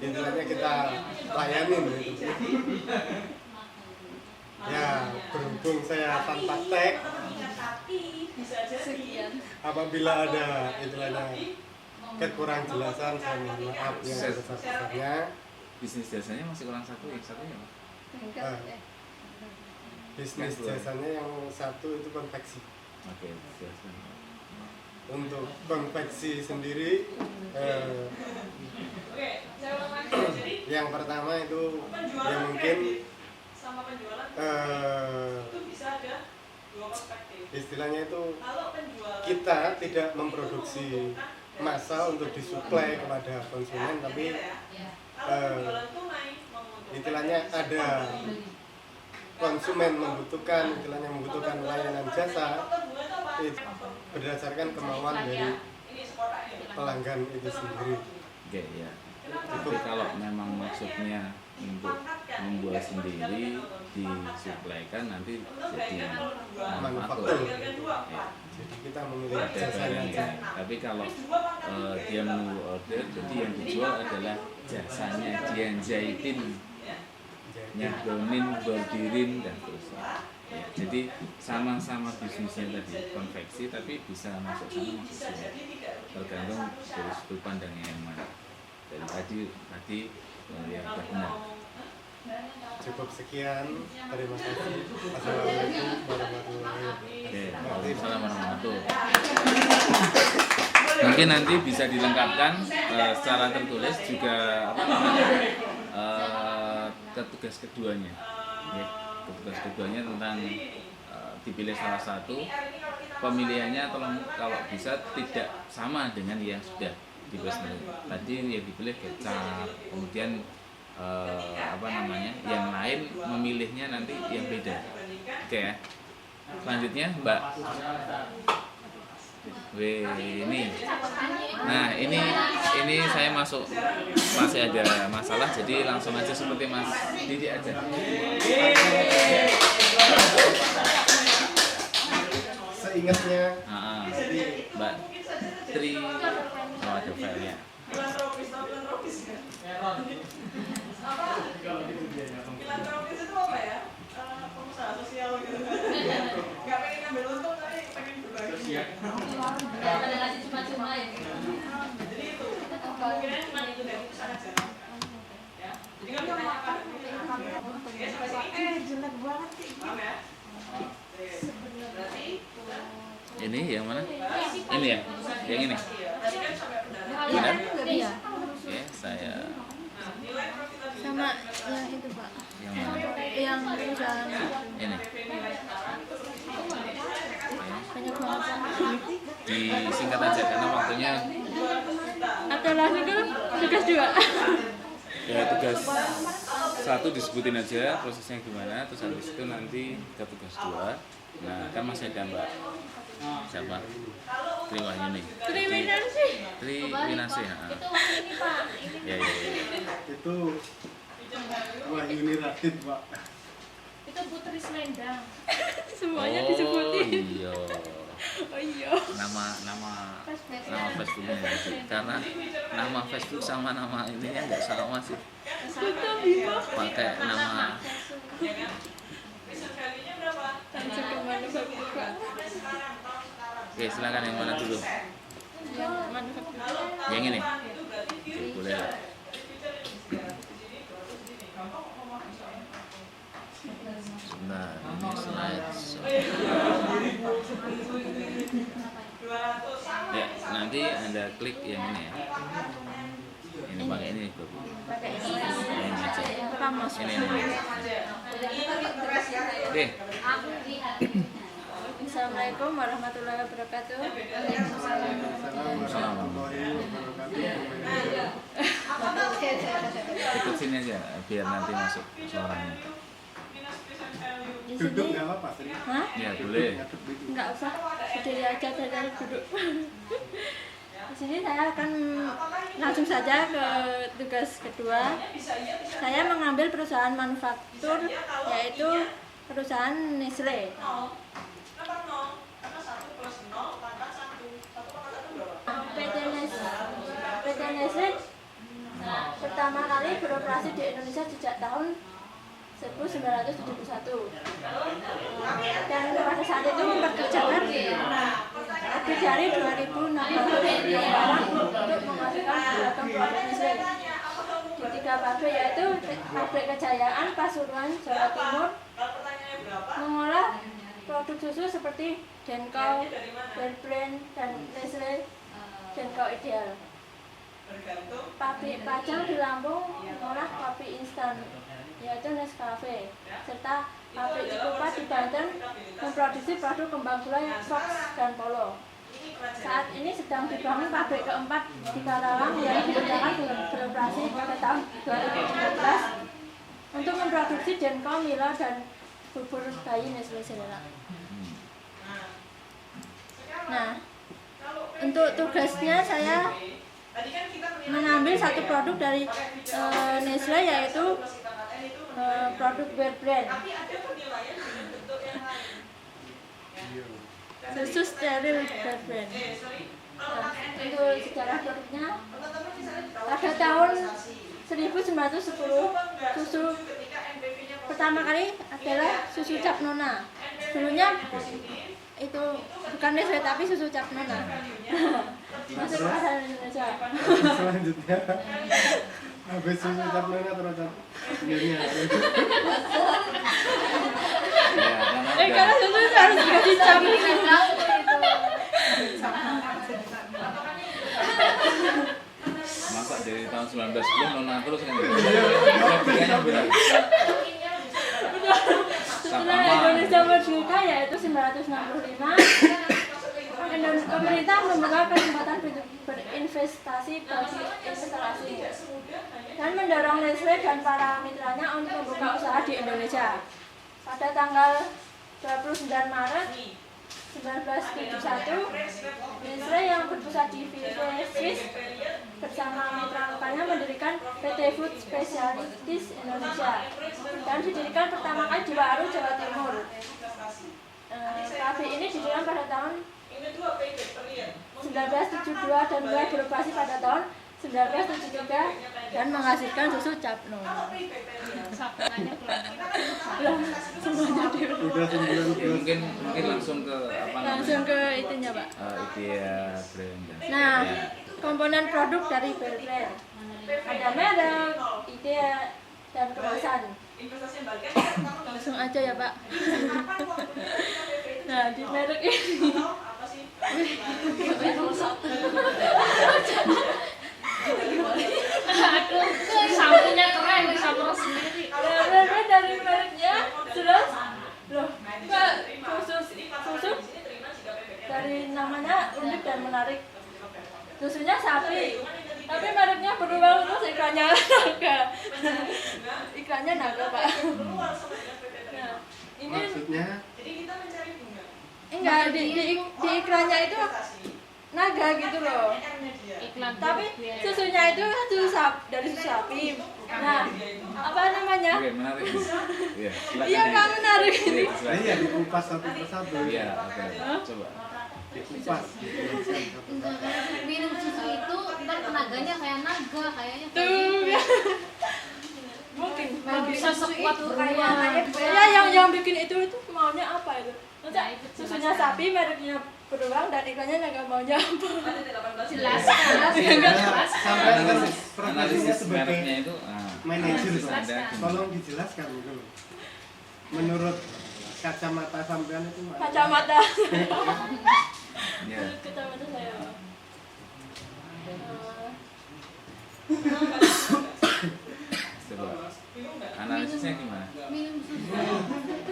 istilahnya kita layanin gitu. Ya berhubung saya tanpa tag, apabila ada istilahnya kekurang jelasan saya mohon maaf yang sebesar-besarnya. Bisnis jasanya masih kurang satu ya, satunya Pak? Bisnis jasanya yang satu itu konveksi. Oke, jasa. Untuk konveksi sendiri yang pertama itu yang mungkin istilahnya itu kita tidak memproduksi massa untuk disuplai kepada konsumen, tapi istilahnya ada konsumen membutuhkan layanan jasa berdasarkan kemauan dari pelanggan itu sendiri. Oke ya. Tapi kalau memang maksudnya untuk membuat sendiri disuplaikan nanti jadi manufaktur. Ya. Jadi kita memilih Ada jasanya aja. barangnya. Tapi kalau dia menunggu order, jadi yang dijual adalah jasanya, dia jahitin, nyadonin, bordirin dan seterusnya. Ya, jadi sama-sama bisnisnya tadi konveksi, tapi bisa masuk sana masuk sini. Tergantung dari sudut pandangnya yang mana. Dan tadi yang sudah benar. Cukup sekian, terima kasih. Assalamualaikum warahmatullahi wabarakatuh. Oke, waalaikumsalam warahmatullahi wabarakatuh. Mungkin nanti bisa dilengkapkan secara tertulis juga apa namanya tugas keduanya, ya, tugas keduanya tentang dipilih salah satu, pemilihannya kalau bisa tidak sama dengan yang sudah dipilih. Tadi yang dipilih kecap, kemudian yang lain memilihnya nanti yang beda. Oke ya. Selanjutnya Mbak ini. Nah, ini saya masih ada masalah, jadi langsung aja seperti Mas Didi aja. Seingatnya Mbak Tri, ada filenya. Filantropis itu apa ya? Pengusaha sosial gitu. Gak pengen ngambil untung tapi pengen berbagi. Daripada ngasih cuma-cuma ya. Jadi itu kemungkinan cuma itu dari usaha aja. Ya. Jadi kan ditanyakan ya sampai sini jelek banget sih. Paham ya? Berarti Ini yang mana? Ini ya? Yang ini? berarti kan sampai pendarat. Benar? Iya. Oke, saya Nilai profitabilitas Sama yang itu Pak. yang mana? Yang perusahaan Ini. banyak banget. Disingkat aja karena waktunya Atau lagi dulu tugas 2. ya tugas 1 disebutin aja prosesnya gimana, terus habis itu nanti ke tugas 2. Nah, kan masih ada Mbak siapa? Tri Wahyuni. Tri Winasih. Itu waktu ini Pak. Ya. itu Wahyuni Radit, Pak. Itu Putri Selendang. Semuanya Oh, disebutin. iya. Oh iya. Nama Facebooknya ya. Karena nama Facebook sama nama ininya nggak sama sih. Pakai nama. Langsung ke mana Bapak? Oke, silakan yang mana dulu? yang manufaktur. Yang ini? Boleh lah. Sebentar, ini slide. Ya, nanti Anda klik yang ini ya. Ini pakai ini, Bapak. Pakai ini. Ini aja. Pertama Ini. Oke. Assalamualaikum warahmatullahi wabarakatuh. Ikut sini aja biar nanti masuk suaranya. Di Duduk sini, nggak apa-apa sih. hah? Ya, boleh. Enggak usah, berdiri aja dari duduk. Di sini saya akan langsung saja ke tugas kedua. Saya mengambil perusahaan manufaktur, yaitu perusahaan Nestle. PT Nestle pertama kali beroperasi di Indonesia sejak tahun 1971 dan pada saat itu mempekerjakan lebih dari 2.000 orang untuk menghasilkan beragam produk Nestle di 3 pabrik, yaitu pabrik Kejayaan, Pasuruan, Jawa Timur, mengolah produk susu seperti Denkau, Bear Brand, dan Nestle Denkau Ideal. Pabrik Pajang di Lampung mengolah kopi instan, yaitu Nescafe, serta pabrik Cikupa di Banten memproduksi produk kembang gula Fox dan Polo. Saat ini sedang dibangun pabrik keempat di Karawang yang direncanakan beroperasi pada tahun 2013 untuk memproduksi Denkau, Milo, dan bubur bayi Nestle Cerelac. Nah, untuk tugasnya saya mengambil satu produk dari Nestle, yaitu produk Bear Brand, susu steril Bear Brand. Nah, untuk sejarah produknya, pada tahun 1910 susu pertama kali adalah susu Cap Nona. Dulunya itu bukan Nestle tapi susu Cap Nona. Masuk ke pasar Indonesia. Selanjutnya habis susu Cap Nona terus sendirinya. Ya, Karena susu harus dikasih Cap. masa dari tahun 1910 nona terus kan? Logikanya benar. Setelah Indonesia merdeka, yaitu 1965, pemerintah membuka kesempatan berinvestasi bagi instalasi dan mendorong Nestle dan para mitranya untuk membuka usaha di Indonesia. Pada tanggal 29 Maret 1971, Nestle yang berpusat di Vevey, Swiss bersama mitra lokalnya mendirikan PT Food Specialities Indonesia dan didirikan pertama kali di Waru, Jawa Timur. Pabrik ini didirikan pada tahun 1972 dan mulai beroperasi pada tahun 1973 dan menghasilkan susu Cap Nona. Udah 19. Ya, mungkin langsung ke apa namanya? Langsung ke itunya, Pak. Idea brand. Nah, komponen produk dari Bear Brand ada merek, ide, dan kemasan. Langsung aja ya, Pak. Nah, di merek ini Aku sampurnya keren, bisa terus sendiri. merek dari mereknya jelas. Loh, Pak, susu dari namanya unik dan menarik. Susunya sapi, tapi mereknya berulang terus iklannya naga. Iklannya naga, Pak. Nah, ini Maksudnya enggak di iklannya itu naga gitu loh. Iklan Tapi susunya itu kan susu dari susu sapi. Nah, apa namanya? Oke, menarik. Iya, silakan. Iya, Pak, menarik. Iya, nah, silakan. iya dikupas satu persatu. Iya, oke. Coba. Dikupas. Untuk minum susu itu ntar tenaganya kayak naga kayaknya kayak Tuh, gitu. ya. Mungkin bisa sekuat ya yang bikin itu maunya apa itu? Masa susunya sapi mereknya beruang dan ikannya nggak mau nyampe. Jelaskan. Sampai Analisis profesinya sebagai mereknya itu manajer, ada. tolong dijelaskan gitu loh. Menurut kacamata sampean itu Kacamata. Ya. Kacamata saya. Coba. Analisisnya gimana? minum susu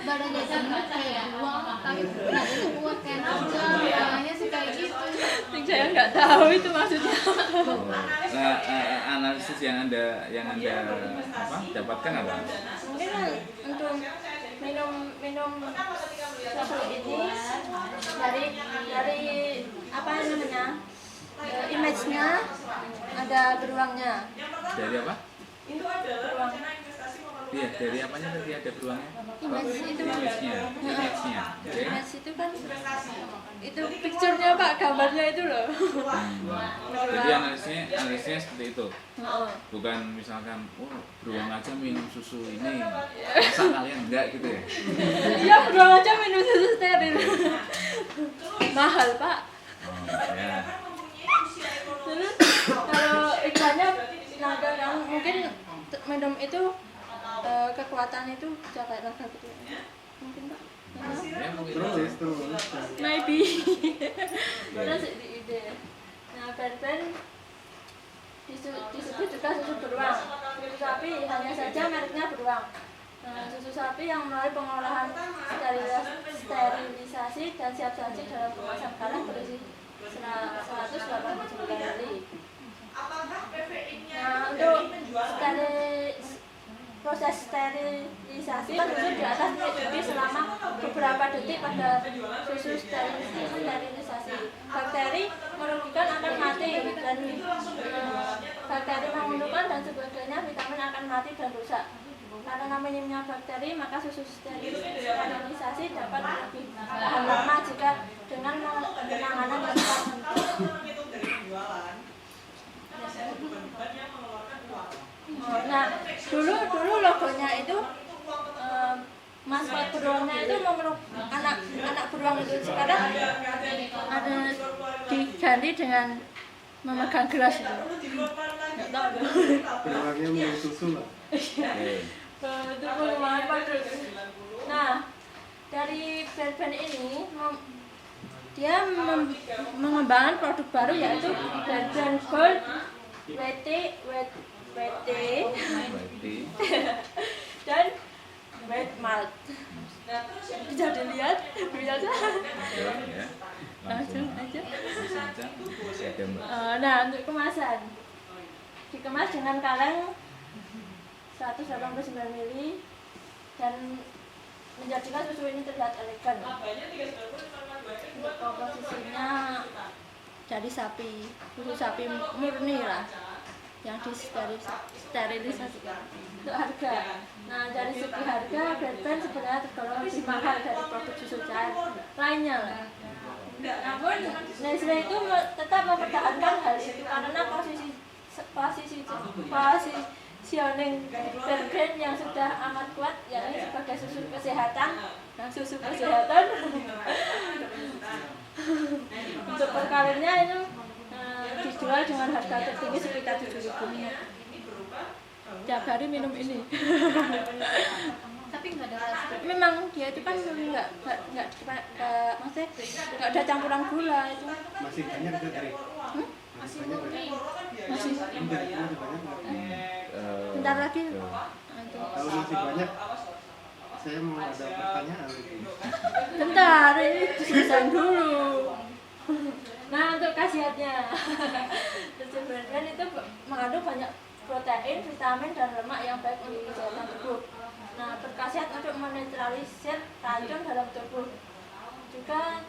badannya sama kayak buang tapi badannya kuat kayak naga kayaknya sih kayak gitu. Saya nggak tahu itu maksudnya. Oh. Nah, analisis yang anda apa dapatkan apa? Mungkin untuk minum susu ini dari apa namanya image-nya ada beruangnya. Dari apa? Beruang. Iya, dari apanya tadi ada beruangnya? Image itu Image-nya. Oke. image itu kan itu picture-nya Pak, gambarnya itu loh. Jadi analisisnya seperti itu. Bukan misalkan, beruang aja minum susu ini, masa kalian enggak gitu ya? Iya, beruang aja minum susu steril. Mahal Pak. Oh, ya. Terus kalau ikannya naga yang mungkin minum itu kekuatan itu bisa kayak naga gitu. Mungkin Pak. Ya, mungkin terus Maybe. Terus di ide. Nah, Ben disebut juga susu beruang. Susu sapi hanya saja mereknya beruang. Nah, susu sapi yang melalui pengolahan sterilisasi dan siap saji dalam kemasan kaleng berisi 189 ml. Nah, untuk proses sterilisasi susu di atas dicuci selama beberapa detik pada susu sterilisasi. Bakteri merugikan akan mati dan bakteri menguntungkan dan sebagainya, vitamin akan mati dan rusak. Karena minimnya bakteri, maka susu sterilisasi dapat lebih tahan lama jika dengan penanganan yang tepat. Nah, dulu logonya itu maskot beruangnya itu memeluk anak beruang itu. Sekarang ada diganti dengan memegang gelas itu. Nggak tahu. beruangnya minum susu lah. Itu pengembangan produk. Nah, dari band ini dia mengembangkan produk baru yaitu band Gold WT dan White Malt. Bisa dilihat biasa. Ya. Langsung aja. Saya gambar. Nah, untuk kemasan dikemas dengan kaleng 189 ml dan menjadikan susu ini terlihat elegan. Untuk komposisinya dari sapi, susu sapi murni lah yang disterilisasi. Untuk harga, nah dari segi harga Ben sebenarnya tergolong lebih mahal dari produk susu cair lainnya lah. Namun Nestle itu tetap mempertahankan hal itu karena positioning brand yang sudah amat kuat, yakni sebagai susu kesehatan. Nah, susu kesehatan untuk per kalengnya itu dijual dengan harga tertinggi sekitar 7.000. Tiap hari minum ini. Tapi nggak ada rasa. Memang dia itu kan nggak maksudnya nggak ada campuran gula itu. Masih banyak itu dari Masih murni. Masih banyak bentar lagi. kalau masih banyak saya mau ada pertanyaan. Bentar, ini diselesain dulu. Nah, untuk khasiatnya, susu brand itu mengandung banyak protein, vitamin, dan lemak yang baik untuk kesehatan tubuh. Nah, berkhasiat untuk menetralisir racun dalam tubuh. Juga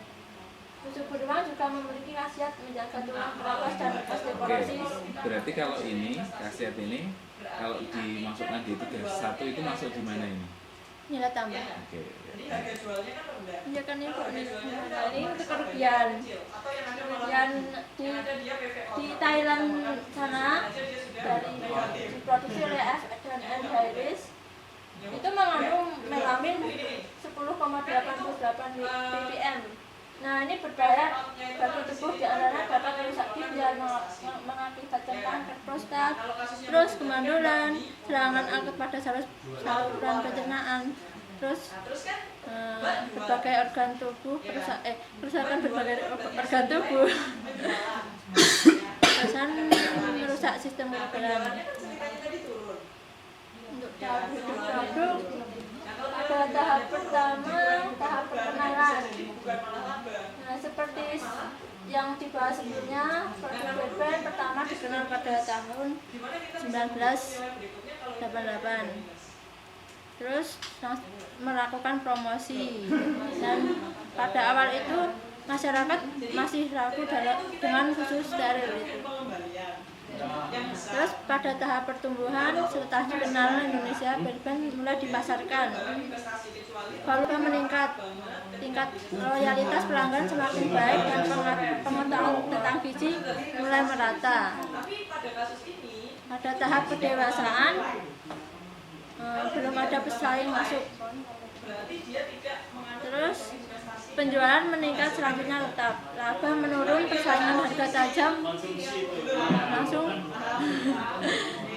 susu beruang juga memiliki khasiat menjaga tulang keropos dan osteoporosis. Berarti kalau ini khasiat ini kalau dimasukkan di 31 itu masuk di mana ini? Nilai tambah. Oke. Iya kan ini kok ini untuk kerugian. Kerugian di Thailand sana dari diproduksi oleh F&N Dairies itu mengandung melamin 10,88 ppm Nah, ini berbahaya bagi tubuh, di antaranya dapat merusak ginjal, mengakibatkan kanker prostat, terus kemandulan, serangan akut pada saluran pencernaan, terus berbagai organ tubuh, kerusakan berbagai organ tubuh, kesan merusak sistem kekebalan. Untuk tahap hidup produk pada tahap pertama, tahap perkenalan. Nah, seperti yang dibahas sebelumnya, produk Berben pertama dikenal pada tahun 1988. Terus melakukan promosi, dan pada awal itu masyarakat masih ragu dengan susu steril itu. Terus pada tahap pertumbuhan, setelah dikenal Indonesia, Berben mulai dipasarkan. Volume meningkat, tingkat loyalitas pelanggan semakin baik, dan pengetahuan tentang gizi mulai merata. Pada tahap kedewasaan, belum ada pesaing masuk. Terus penjualan meningkat, selanjutnya tetap laba menurun, persaingan harga tajam langsung.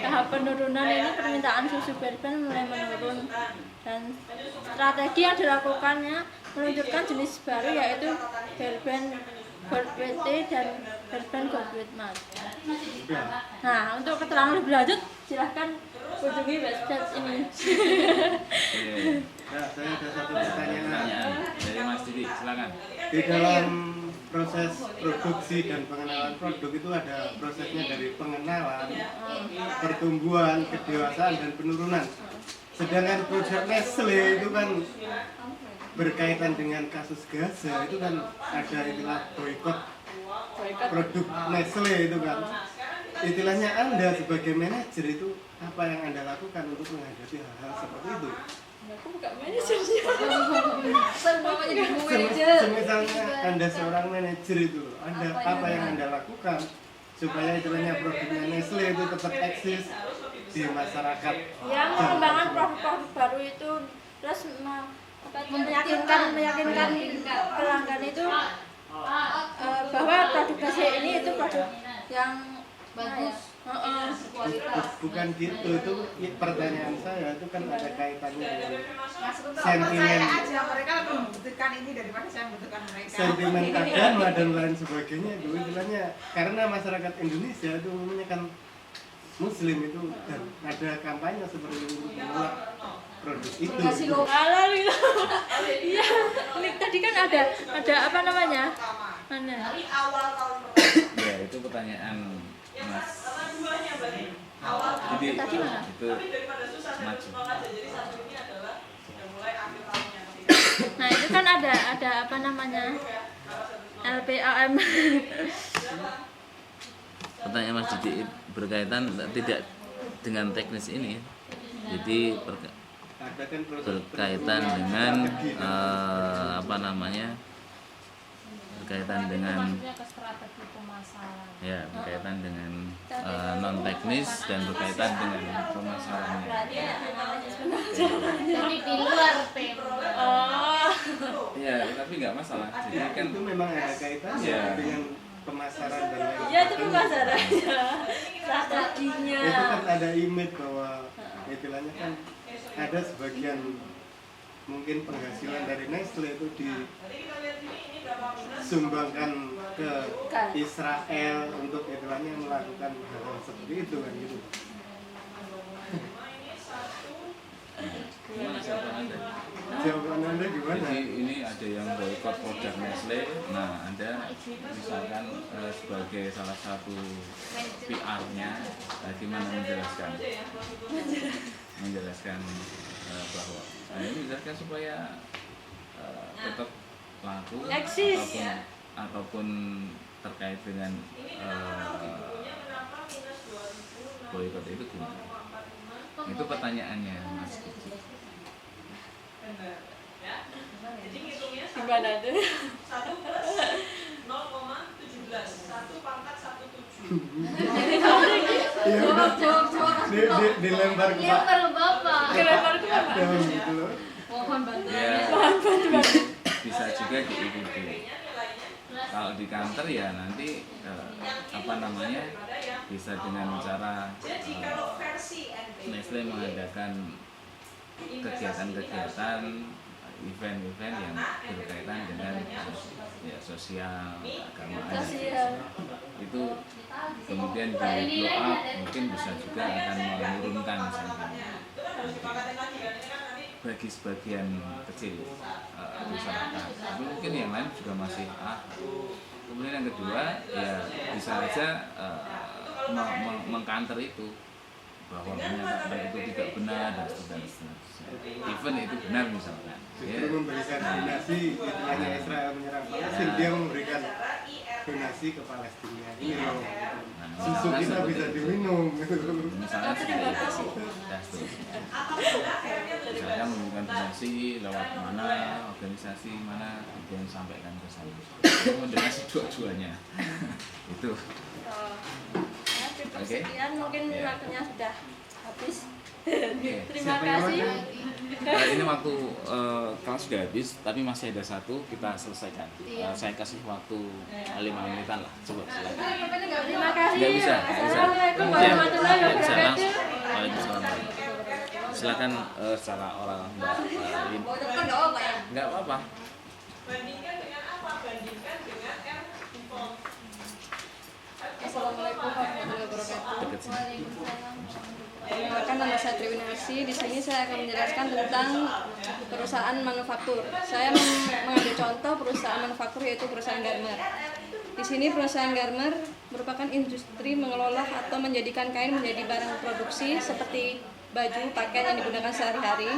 Tahap penurunan ini permintaan susu Berben mulai menurun, dan strategi yang dilakukannya meluncurkan jenis baru, yaitu Berben Gold WT dan Berben Gold Wheat. Nah, untuk keterangan lebih lanjut silahkan kunjungi website ini. Nah, saya ada satu pertanyaan dari Mas Didi, silakan. di dalam proses produksi dan pengenalan produk itu ada prosesnya dari pengenalan, pertumbuhan, kedewasaan, dan penurunan. Sedangkan produk Nestle itu kan berkaitan dengan kasus Gaza, itu kan ada istilah boykot produk Nestle itu kan. Istilahnya Anda sebagai manajer itu apa yang Anda lakukan untuk menghadapi hal-hal seperti itu? Aku bukan manajernya. Misalnya Anda seorang manajer itu, apa yang Anda lakukan supaya istilahnya produknya Nestle itu tetap eksis di masyarakat? Ya, mengembangkan produk-produk baru itu, terus meyakinkan pelanggan itu bahwa produk Nestle ini itu produk yang bagus. Bukan gitu, itu pertanyaan saya itu kan ada kaitannya dengan sentimen, mereka lebih membutuhkan ini daripada saya membutuhkan mereka. sentimen agama dan lain sebagainya itu istilahnya, karena masyarakat Indonesia itu umumnya kan Muslim itu, dan ada kampanye seperti itu untuk menolak produk itu. Halal gitu. Iya, ini tadi kan ada apa namanya? Mana? Ya, itu pertanyaan Mas Didi. Tadi mana? Itu maju. Nah, itu kan ada apa namanya? LPAM. Pertanyaan Mas Didi berkaitan tidak dengan teknis ini. Jadi Ada kan berkaitan dengan apa namanya? Berkaitan dengan ya, berkaitan dengan non teknis dan berkaitan dengan pemasarannya. Jadi di luar tema. Oh. Ya, tapi nggak masalah. Jadi kan itu memang ada kaitannya Ya. dengan pemasaran dan lain Iya, itu sebagainya. pemasarannya. Strateginya. Itu kan ada image bahwa istilahnya kan ada sebagian mungkin penghasilan dari Nestle itu disumbangkan ke Israel untuk istilahnya melakukan hal seperti itu kan gitu. gimana jawaban Anda? Jawaban Anda gimana? Jadi ini ada yang boykot produk Nestle. Nah, Anda misalkan sebagai salah satu PR-nya, gimana menjelaskan bahwa ini menjelaskan supaya tetap laku Eksis. ataupun terkait dengan boykot itu gimana? Itu pertanyaannya Mas Kiki. Gimana tuh? 1 plus 0,17 1 pangkat 17. Ya udah, dilempar ke Pak. Lempar ke Bapak. Kelempar ke mana? Daun gitu loh. Mohon bantuan. Ya, bisa juga diikuti. Kalau di kantor ya nanti bisa dengan cara Nestle mengadakan kegiatan-kegiatan event-event yang berkaitan dengan ya sosial, keagamaan itu kemudian di blow up mungkin bisa juga akan menurunkan sentimen bagi sebagian kecil masyarakat, tapi mungkin yang lain juga masih kemudian yang kedua ya bisa aja mengcounter itu bahwa menyatakan itu tidak benar dan seterusnya. Even itu benar misalkan. Justru memberikan donasi, istilahnya Israel menyerang Palestina, dia memberikan donasi ke Palestina. Ini loh, susu kita bisa diminum. Misalnya seperti itu. Misalnya memberikan donasi lewat mana, organisasi mana, kemudian sampaikan ke saya. Donasi dua-duanya. Itu. Sekian mungkin waktunya sudah habis. Terima Siapa kasih. Ini waktu kelas sudah habis, tapi masih ada satu, kita selesaikan. Saya kasih waktu 5 menitan lah, coba silakan. Terima kasih. Nggak bisa. Assalamualaikum warahmatullahi wabarakatuh. Waalaikumsalam. Silakan secara oral Mbak Lin. Nggak apa-apa. Bandingkan dengan apa? Bandingkan dengan default. Assalamualaikum warahmatullahi wabarakatuh. Dekat sini. Perkenalkan, nama saya Triwinarsi. Di sini saya akan menjelaskan tentang perusahaan manufaktur. Saya mengambil contoh perusahaan manufaktur yaitu perusahaan Garmer. Di sini perusahaan Garmer merupakan industri mengelola atau menjadikan kain menjadi barang produksi seperti baju, pakaian yang digunakan sehari-hari.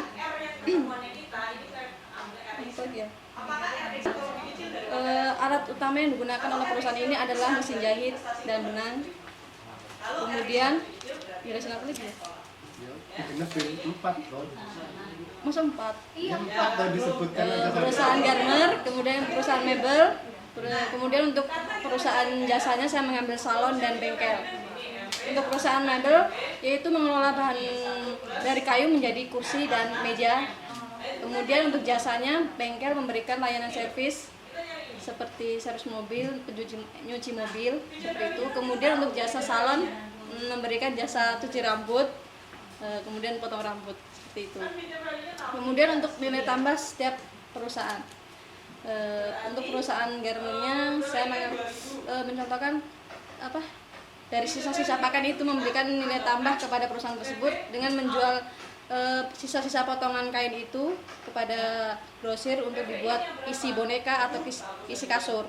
Alat utama yang digunakan oleh perusahaan ini adalah mesin jahit dan benang. Kemudian jelasin apa lagi ya? Masa 4? Iya, 4 tadi disebutkan perusahaan Garmer, kemudian perusahaan mebel, kemudian untuk perusahaan jasanya saya mengambil salon dan bengkel. Untuk perusahaan mebel yaitu mengelola bahan dari kayu menjadi kursi dan meja. Kemudian untuk jasanya bengkel memberikan layanan servis seperti servis mobil, nyuci mobil seperti itu. Kemudian untuk jasa salon memberikan jasa cuci rambut, kemudian potong rambut seperti itu. Kemudian untuk nilai tambah setiap perusahaan. Untuk perusahaan Garmennya saya mencontohkan dari sisa-sisa pakaian itu memberikan nilai tambah kepada perusahaan tersebut dengan menjual sisa-sisa potongan kain itu kepada grosir untuk dibuat isi boneka atau isi kasur.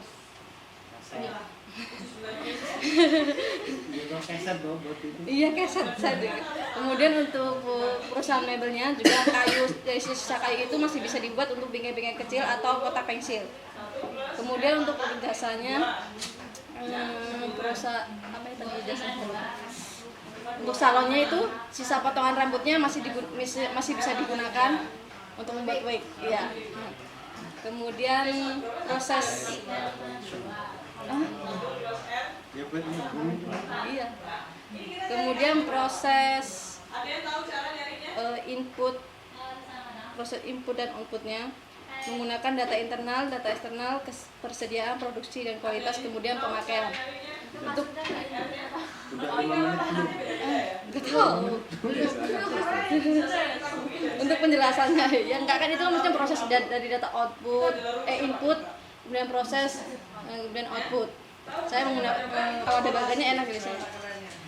Iya, keset saja. Kemudian untuk perusahaan mebelnya juga kayu, dari sisa kayu itu masih bisa dibuat untuk bingkai-bingkai kecil atau kotak pensil. Kemudian untuk jasanya perusahaan untuk salonnya itu sisa potongan rambutnya masih bisa digunakan untuk membuat wig, ya. Kemudian proses kemudian proses input dan outputnya menggunakan data internal, data eksternal, persediaan, produksi dan kualitas, kemudian pemakaian. Untuk untuk penjelasannya yang enggak kan itu maksudnya proses dari data input, kemudian proses, kemudian output. Saya menggunakan kalau ada bagiannya enak di sini.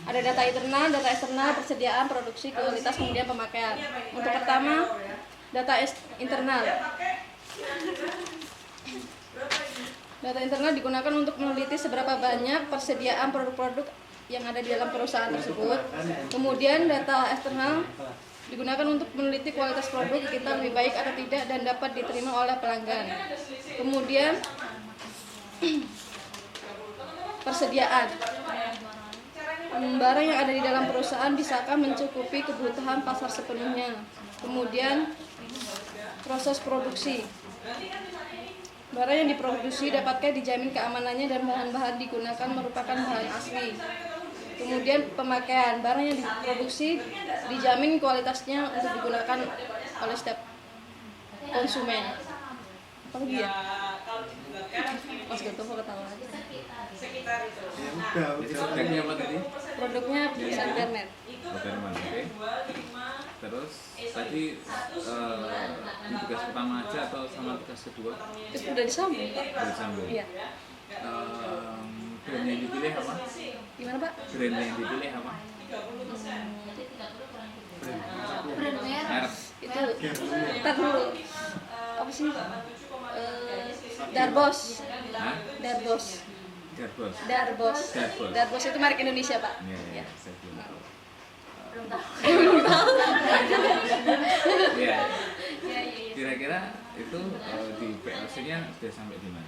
Ada data internal, data eksternal, persediaan, produksi, kualitas, kemudian pemakaian. Untuk pertama, data internal. Data internal digunakan untuk meneliti seberapa banyak persediaan produk-produk yang ada di dalam perusahaan tersebut. Kemudian data eksternal digunakan untuk meneliti kualitas produk kita lebih baik atau tidak dan dapat diterima oleh pelanggan. Kemudian persediaan. Barang yang ada di dalam perusahaan bisakah mencukupi kebutuhan pasar sepenuhnya. Kemudian proses produksi. Barang yang diproduksi dapatkah dijamin keamanannya dan bahan-bahan digunakan merupakan bahan asli. Kemudian pemakaian. Barang yang diproduksi dijamin kualitasnya untuk digunakan oleh setiap konsumen. Apa lagi ya? Mas Goto mau ketawa aja. sekitar itu. Ya Nah, udah. Jadi produknya apa tadi? Produknya perusahaan garment. Garment, oke. Terus tadi tugas pertama aja atau sama tugas kedua? Itu udah disambung Pak. Bersambung. Iya. Brand yang dipilih apa? Gimana Pak? Brand yang dipilih apa? Brand merek. Merek. Itu ntar dulu. Apa sih? Darbos. Hah? Darbos. Garbos. Darbos. Darbos. Darbos itu merek Indonesia Pak. Iya, Iya. saya belum tahu. Belum tahu. Iya. Kira-kira itu di PLC-nya sudah sampai di mana?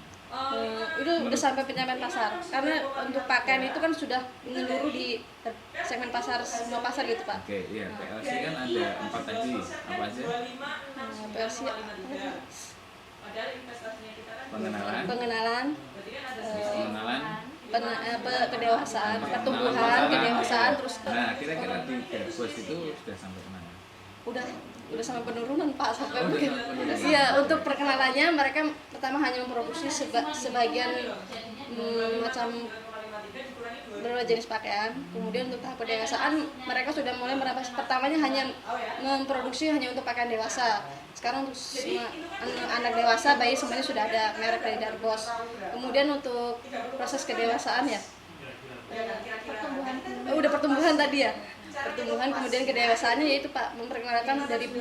Itu udah sampai penyampaian pasar karena untuk pakaian itu kan sudah menyeluruh di segmen pasar, semua pasar gitu Pak. Oke, iya, PLC kan ada 4 tadi. Apa aja? PLC Pengenalan, pengenalan, pengenalan. kedewasaan, pertumbuhan, kedewasaan, terus Nah, kira-kira di Darbos itu sudah sampai kemana? udah sampai penurunan Pak, sampai Oh, udah mungkin sampai penurunan. iya, untuk perkenalannya mereka pertama hanya memproduksi sebagian macam beberapa jenis pakaian. Kemudian untuk tahap pendewasaan mereka sudah mulai merambah, pertamanya hanya memproduksi hanya untuk pakaian dewasa. Sekarang untuk semua anak dewasa, bayi semuanya sudah ada merek dari Darbos. Kemudian untuk proses kedewasaan ya udah pertumbuhan tadi ya, pertumbuhan, kemudian kedewasaannya yaitu Pak memperkenalkan dari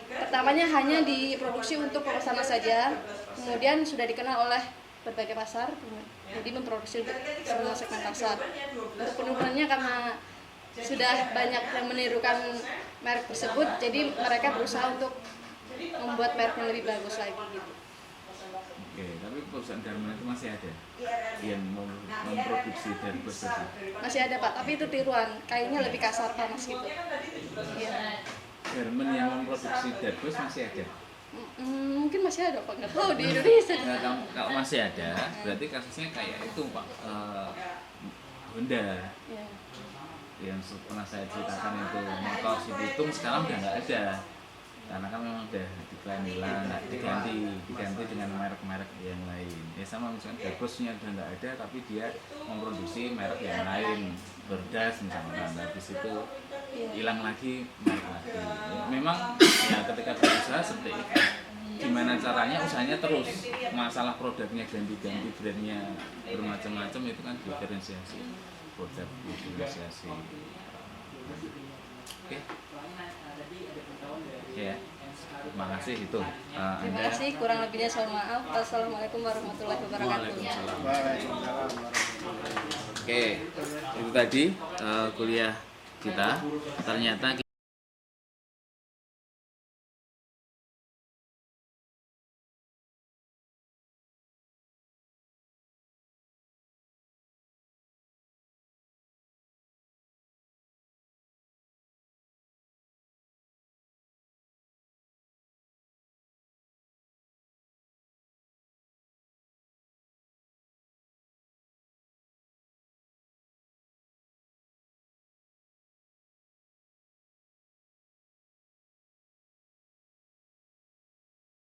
pertamanya hanya diproduksi untuk pemesanan saja, kemudian sudah dikenal oleh berbagai pasar, jadi memproduksi untuk semua segmen pasar. Untuk penurunannya karena sudah banyak yang menirukan merek tersebut, jadi mereka berusaha untuk membuat merek yang lebih bagus lagi gitu. Oke, tapi perusahaan garment itu masih ada yang memproduksi Darbos tadi. Masih ada Pak, tapi itu tiruan, kayaknya lebih kasar panas gitu. Iya. Garment yang memproduksi Darbos masih ada. Mungkin masih ada Pak, nggak tahu di Indonesia. Nah, kalau masih ada, berarti kasusnya kayak itu Pak, Honda Iya. yang pernah saya ceritakan itu motor si Bitung sekarang udah nggak ada karena kan memang udah hilang, diganti dengan merek-merek yang lain. Ya sama misalnya Darbosnya udah nggak ada, tapi dia memproduksi merek yang lain, Berdas misalnya. Habis itu hilang lagi merek lagi. Ya, memang ya ketika berusaha seperti itu. Gimana caranya usahanya terus, masalah produknya ganti-ganti, brandnya bermacam-macam, itu kan diferensiasi produk, diferensiasi. Oke. Ya, terima kasih itu. Terima kasih, kurang lebihnya saya mohon maaf. Wassalamualaikum warahmatullahi wabarakatuh. Waalaikumsalam. Waalaikumsalam warahmatullahi wabarakatuh. Oke, itu tadi kuliah kita. Ternyata